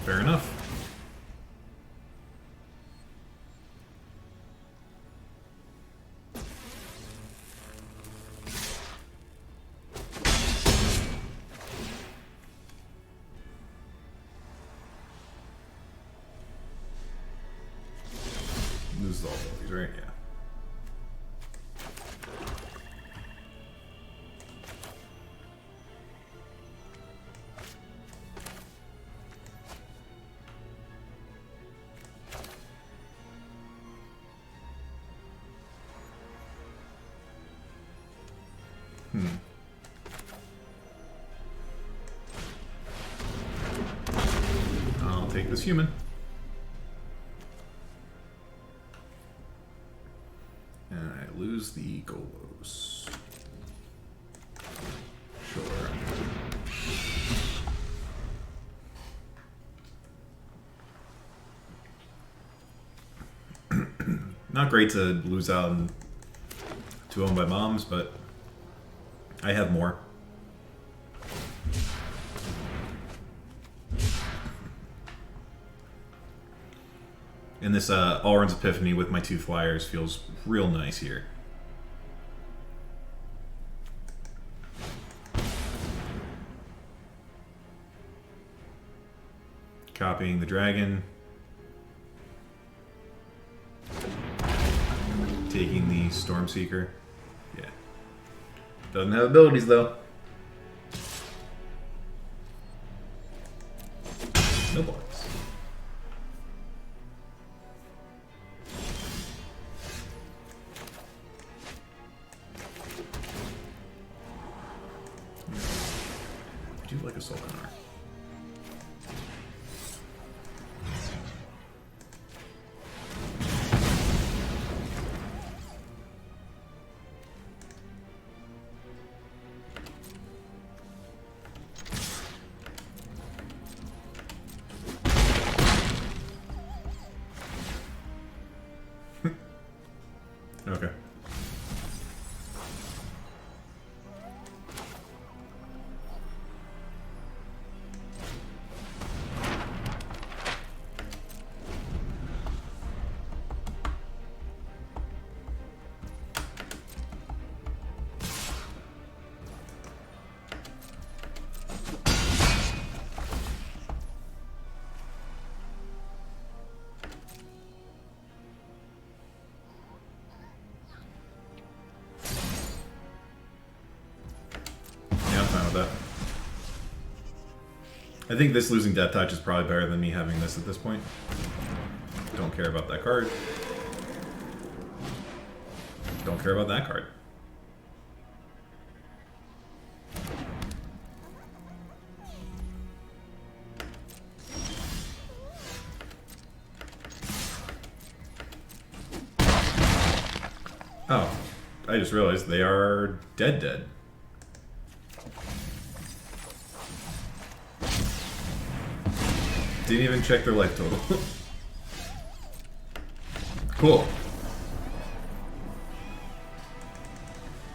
Fair enough. Loses all abilities, right? Yeah. lose human. And I lose the Golos. Sure. Not great to lose out to own by moms, but I have more. And this Alrund's Epiphany with my 2 flyers feels real nice here. Copying the dragon. Taking the Stormseeker. Yeah. Doesn't have abilities though. No blocks. I do like a Sulkanar. Okay. That. I think this losing Death Touch is probably better than me having this at this point. Don't care about that card. Don't care about that card. Oh, I just realized they are dead. Didn't even check their life total. Cool.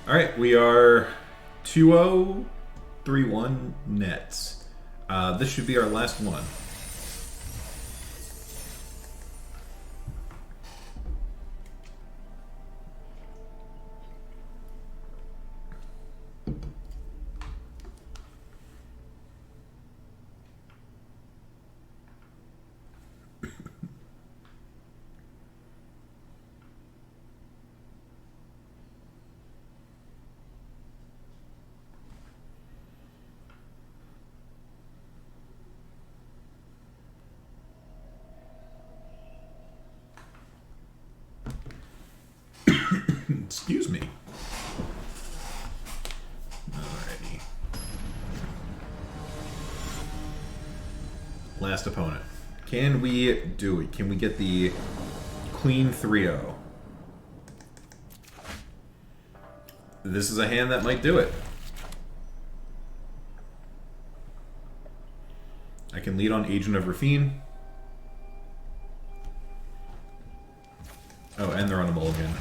Alright, we are 2-0, 3-1 nets. This should be our last one. Excuse me. Alrighty. Last opponent. Can we do it? Can we get the clean 3-0? This is a hand that might do it. I can lead on Agent of Rafine. Oh, and they're on a mulligan.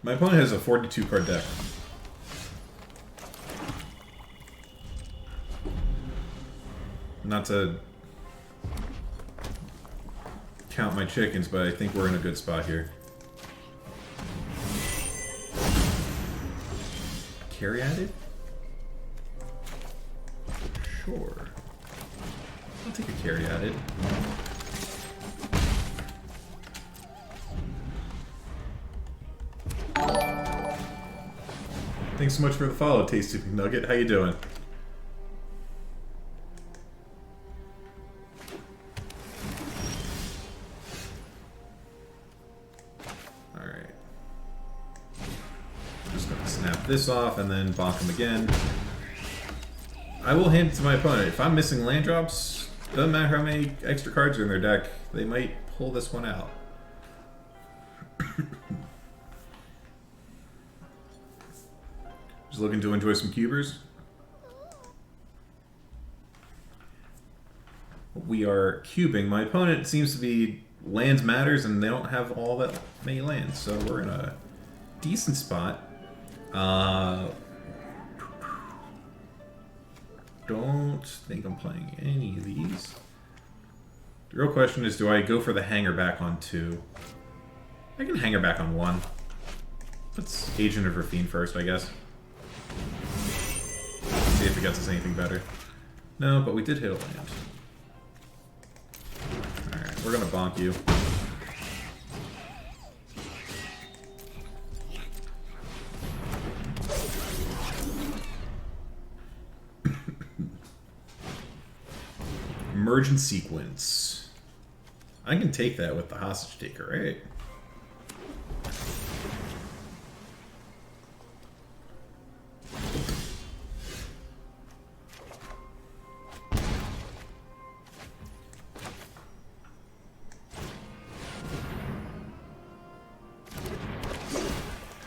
My opponent has a 42 card deck. Not to count my chickens, but I think we're in a good spot here. Carry added? Sure. I'll take a carry added. Thanks so much for the follow, Tasty McNugget. How you doing? Alright. I'm just gonna snap this off and then bonk him again. I will hand it to my opponent. If I'm missing land drops, doesn't matter how many extra cards are in their deck, they might pull this one out. Just looking to enjoy some cubers. We are cubing. My opponent seems to be lands matters, and they don't have all that many lands, so we're in a decent spot. Don't think I'm playing any of these. The real question is, do I go for the hanger back on 2? I can hanger back on 1. Let's Agent of Rafine first, I guess. See if it gets us anything better. No, but we did hit a land. Alright, we're gonna bonk you. Emergent sequence. I can take that with the hostage taker, right?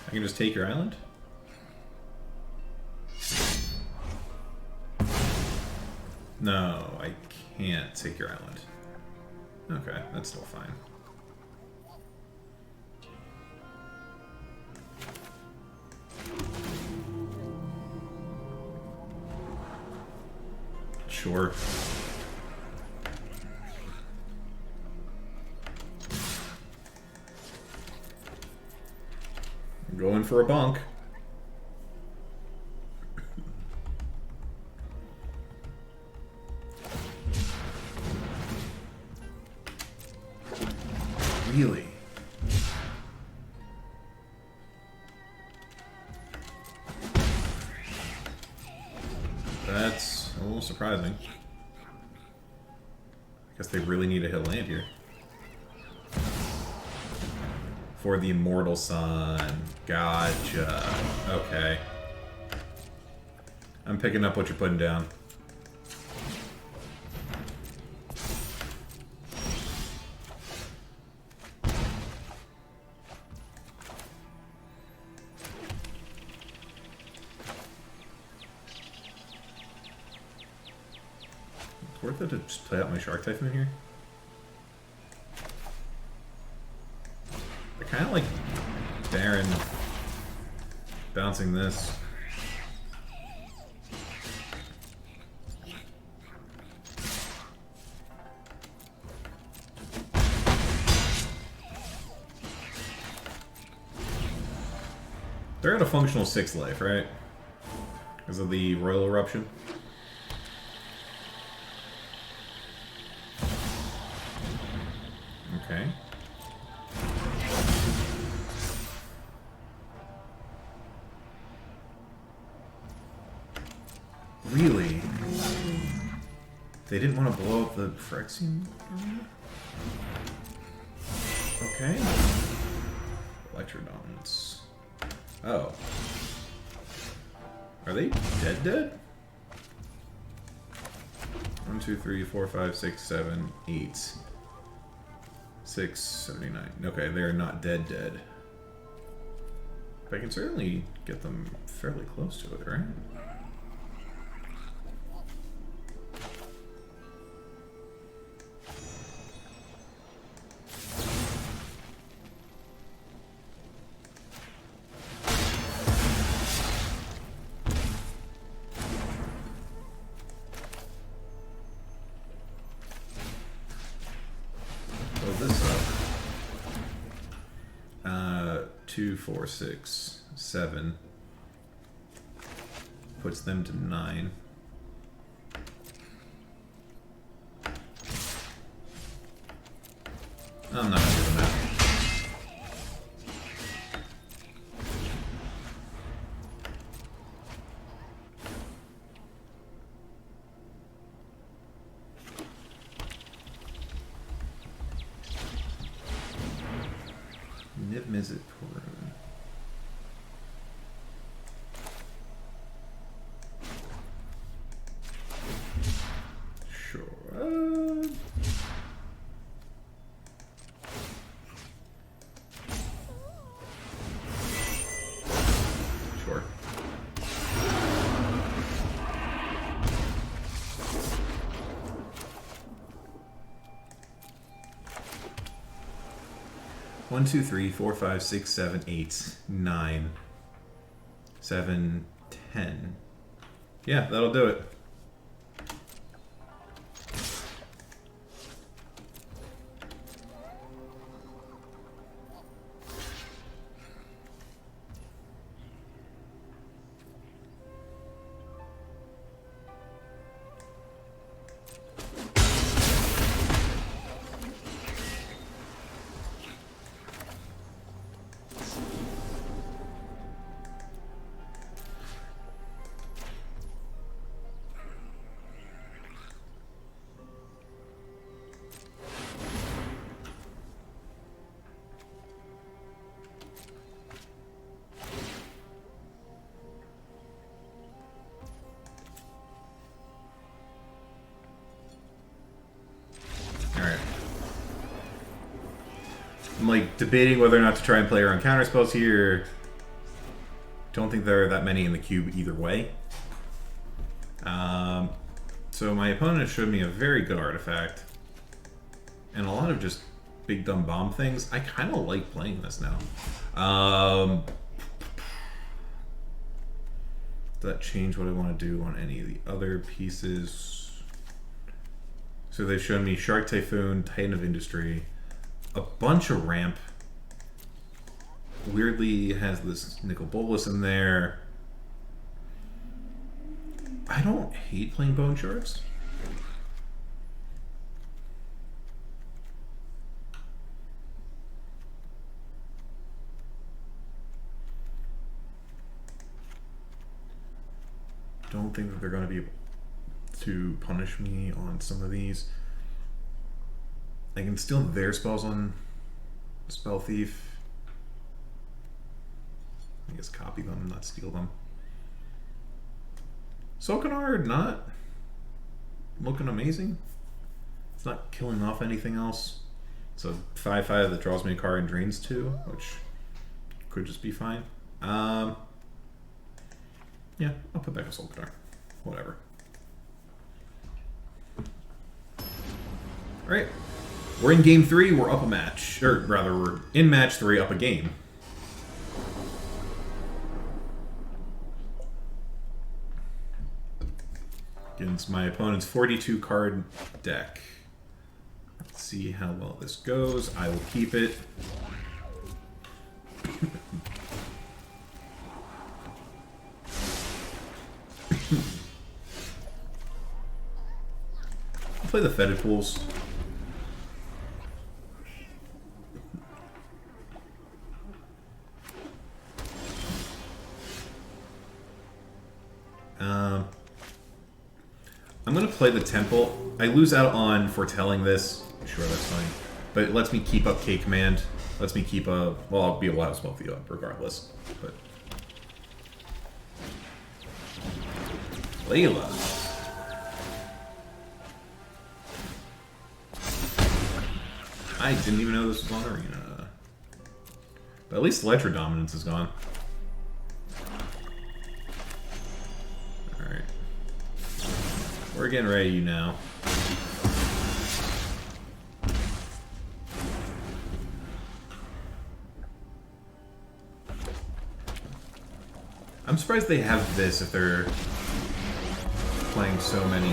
I can just take your island? No, I can't take your island. Okay, that's still fine. Sure. I'm going for a bonk. Really? That's a little surprising. I guess they really need to hit land here. For the Immortal Sun. Gotcha. Okay. I'm picking up what you're putting down. Worth it to just play out my Shark Typhoon here? I kind of like Baron bouncing this. They're at a functional 6 life, right? Because of the Royal Eruption. Okay. Really? They didn't want to blow up the Phyrexian? Okay. Electrodominance. Oh. Are they dead? 1, 2, 3, 4, 5, 6, 7, 8. 679. Okay, they're not dead. But I can certainly get them fairly close to it, right? This up. 2, 4, 6, 7 puts them to 9. I'm not doing that. Niv Mizzet Torun. 1, 2, 3, 4, 5, 6, 7, 8, 9, 7, 10. Yeah, that'll do it. I'm like debating whether or not to try and play around counter spells here. Don't think there are that many in the cube either way. So my opponent showed me a very good artifact and a lot of just big dumb bomb things. I kind of like playing this now. Does that change what I want to do on any of the other pieces? So they've shown me Shark Typhoon, Titan of Industry, a bunch of ramp. Weirdly has this Nicol Bolas in there. I don't hate playing Bone Shards. Don't think that they're going to be able to punish me on some of these. I can steal their spells on Spell Thief. I guess copy them, not steal them. Sokonar, not looking amazing. It's not killing off anything else. It's a 5/5 that draws me a card and drains 2, which could just be fine. Yeah, I'll put back a Sokonar. Whatever. Alright. We're in game 3, we're up a match. Or rather, we're in match 3, up a game. Against my opponent's 42 card deck. Let's see how well this goes. I will keep it. I'll play the Fetid Pools. I'm going to play the Temple. I lose out on foretelling this. Sure, that's fine. But it lets me keep up K Command. Lets me keep a... Well, I'll be able to have both of you up regardless. But... Layla. I didn't even know this was on Arena. But at least Electro Dominance is gone. Alright. We're getting ready now. I'm surprised they have this if they're playing so many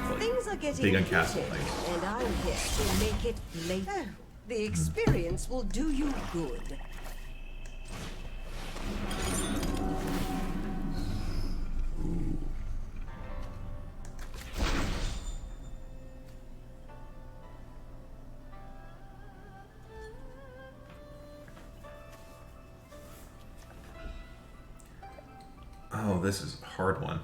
like, big uncastable things. And I'm here to make it late. Oh, the experience will do you good. Ooh. Oh, this is a hard one.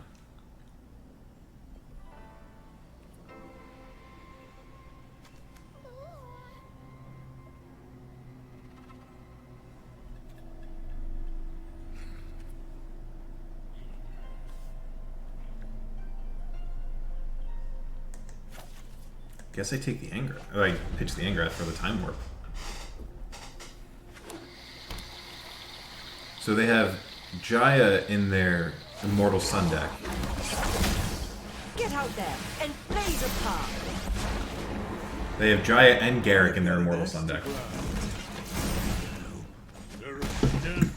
Guess I take the anger. Or I pitch the anger for the time warp. So they have Jaya in their Immortal Sun deck. Get out there and blaze a path. They have Jaya and Garrick in their Immortal Sun deck.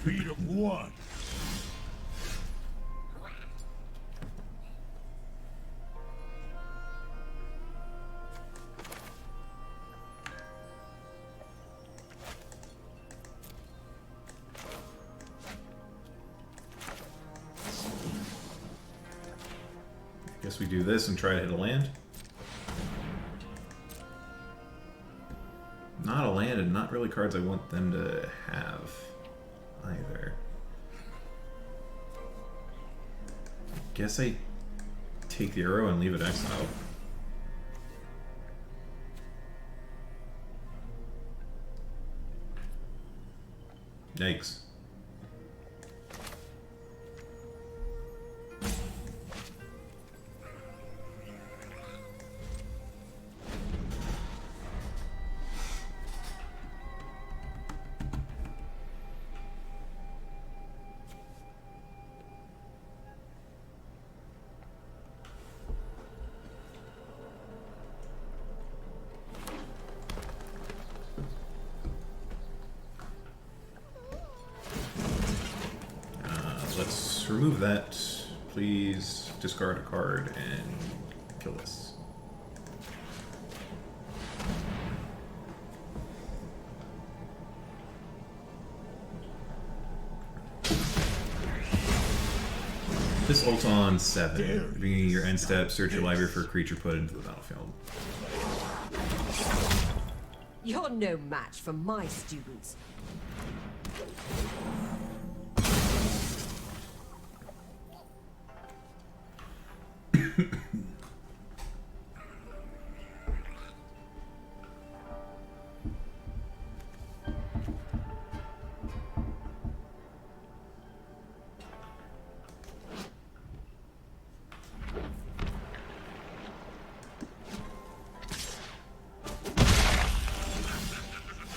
speed of one. Guess we do this and try to hit a land. Not a land, and not really cards I want them to have either. Guess I take the arrow and leave it exiled. Yikes. Let's remove that. Please discard a card and kill this. This ult on 7. Beginning your end step, search your library for a creature, put it into the battlefield. You're no match for my students.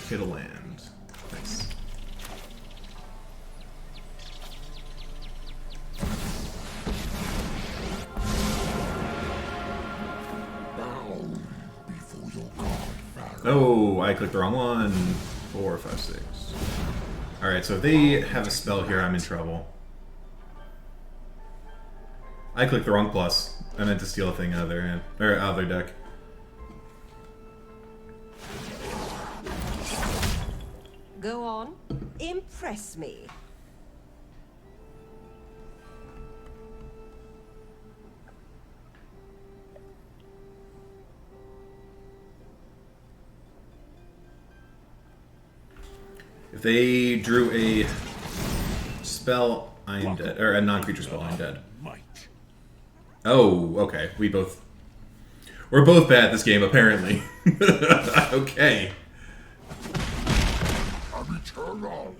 Hit a land. Nice. Down before your god, Pharaoh. Oh, I clicked the wrong one. 4, 5, 6. Alright, so if they have a spell here, I'm in trouble. I clicked the wrong plus. I meant to steal a thing out of their hand. Or out of their deck. Go on. Impress me. If they drew a spell, I'm dead. Or a non-creature spell, I'm dead. Oh, okay. We're both bad at this game, apparently. Okay. I'm eternal.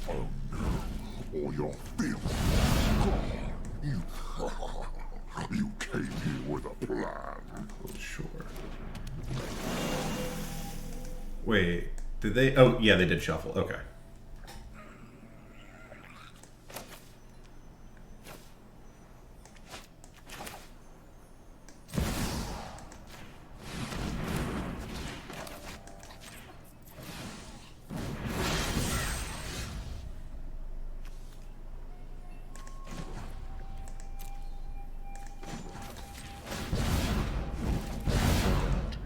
Oh no, or your filth. You came here with a plan. Sure. Wait, did they? Oh, yeah, they did shuffle. Okay.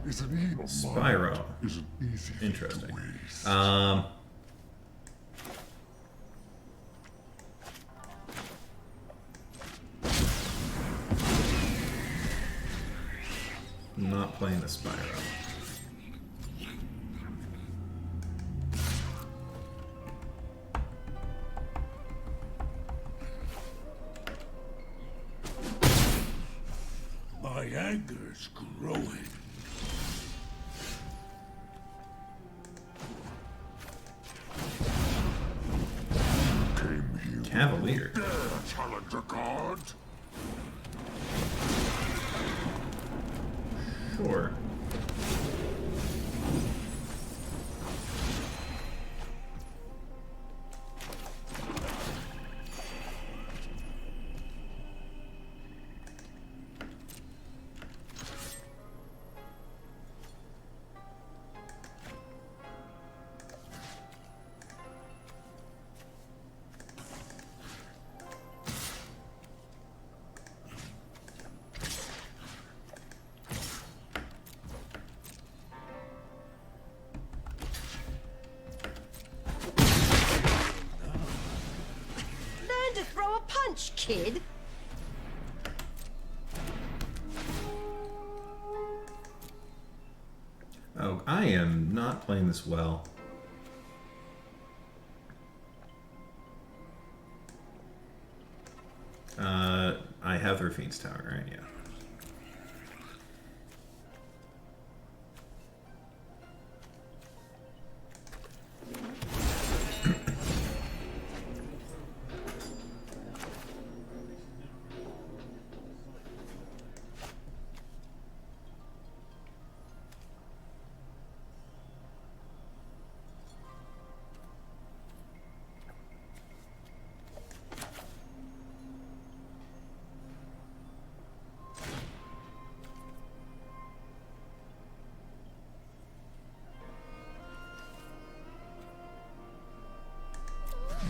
Is an evil Spyro. is an easy thing to Interesting. waste. Not playing the Spyro. My anger's growing. Came here. Cavalier. Dare challenge a god? Sure. punch, kid. Oh, I am not playing this well. I have the Rafine's Tower, right? Yeah.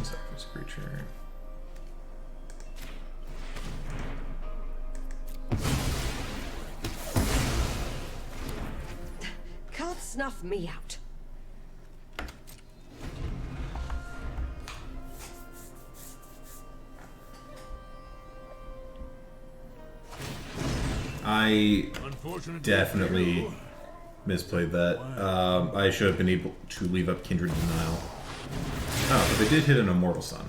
Sacrifice creature. Can't snuff me out. I definitely misplayed that. I should have been able to leave up Kindred Denial. Oh, but they did hit an Immortal Sun.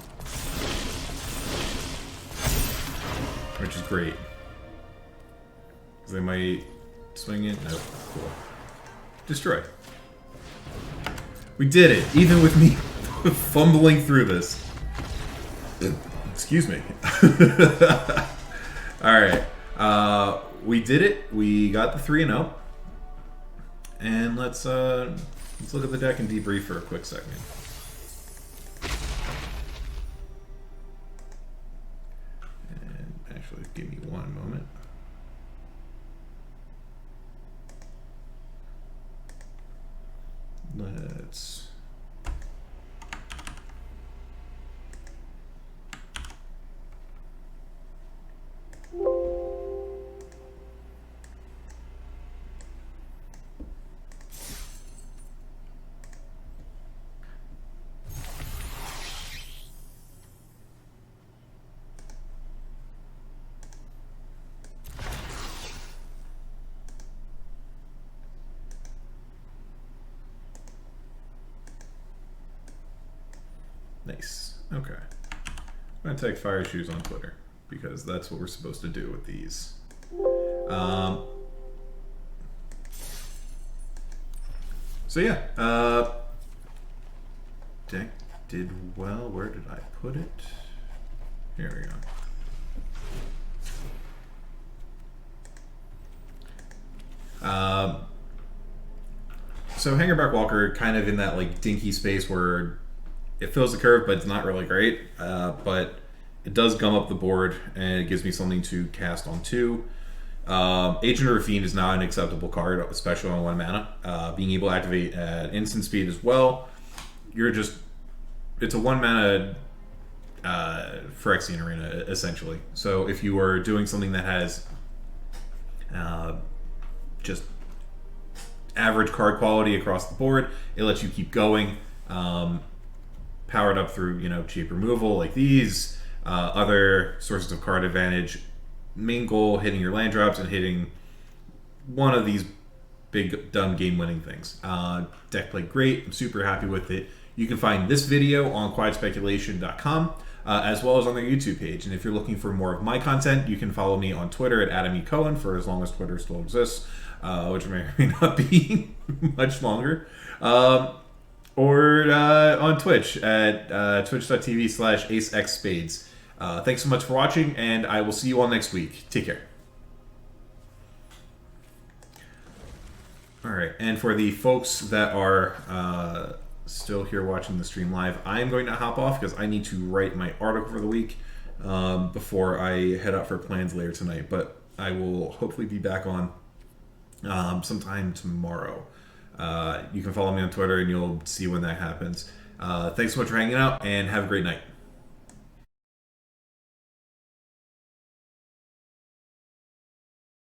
Which is great. They might swing it. Nope. Cool. Destroy. We did it, even with me fumbling through this. Excuse me. Alright. We did it. We got the 3-0. And let's look at the deck and debrief for a quick second. Give me one moment. Let's... Nice. Okay. I'm going to take Fire Shoes on Twitter, because that's what we're supposed to do with these. So yeah, deck did well. Where did I put it? Here we go. So Hangerback Walker, kind of in that like dinky space where it fills the curve, but it's not really great. But it does gum up the board, and it gives me something to cast on 2. Agent of Rafine is not an acceptable card, especially on 1 mana. Being able to activate at instant speed as well. It's a 1 mana Phyrexian Arena, essentially. So if you are doing something that has just average card quality across the board, it lets you keep going. Powered up through, cheap removal like these, other sources of card advantage. Main goal, hitting your land drops and hitting one of these big, dumb game-winning things. Deck played great. I'm super happy with it. You can find this video on quietspeculation.com, as well as on their YouTube page. And if you're looking for more of my content, you can follow me on Twitter at Adam E. Cohen for as long as Twitter still exists, which may or may not be much longer. Or on Twitch at twitch.tv/AceXSpades. Thanks so much for watching, and I will see you all next week. Take care. Alright, and for the folks that are still here watching the stream live, I am going to hop off because I need to write my article for the week before I head out for plans later tonight. But I will hopefully be back on sometime tomorrow. You can follow me on Twitter and you'll see when that happens. Thanks so much for hanging out, and have a great night.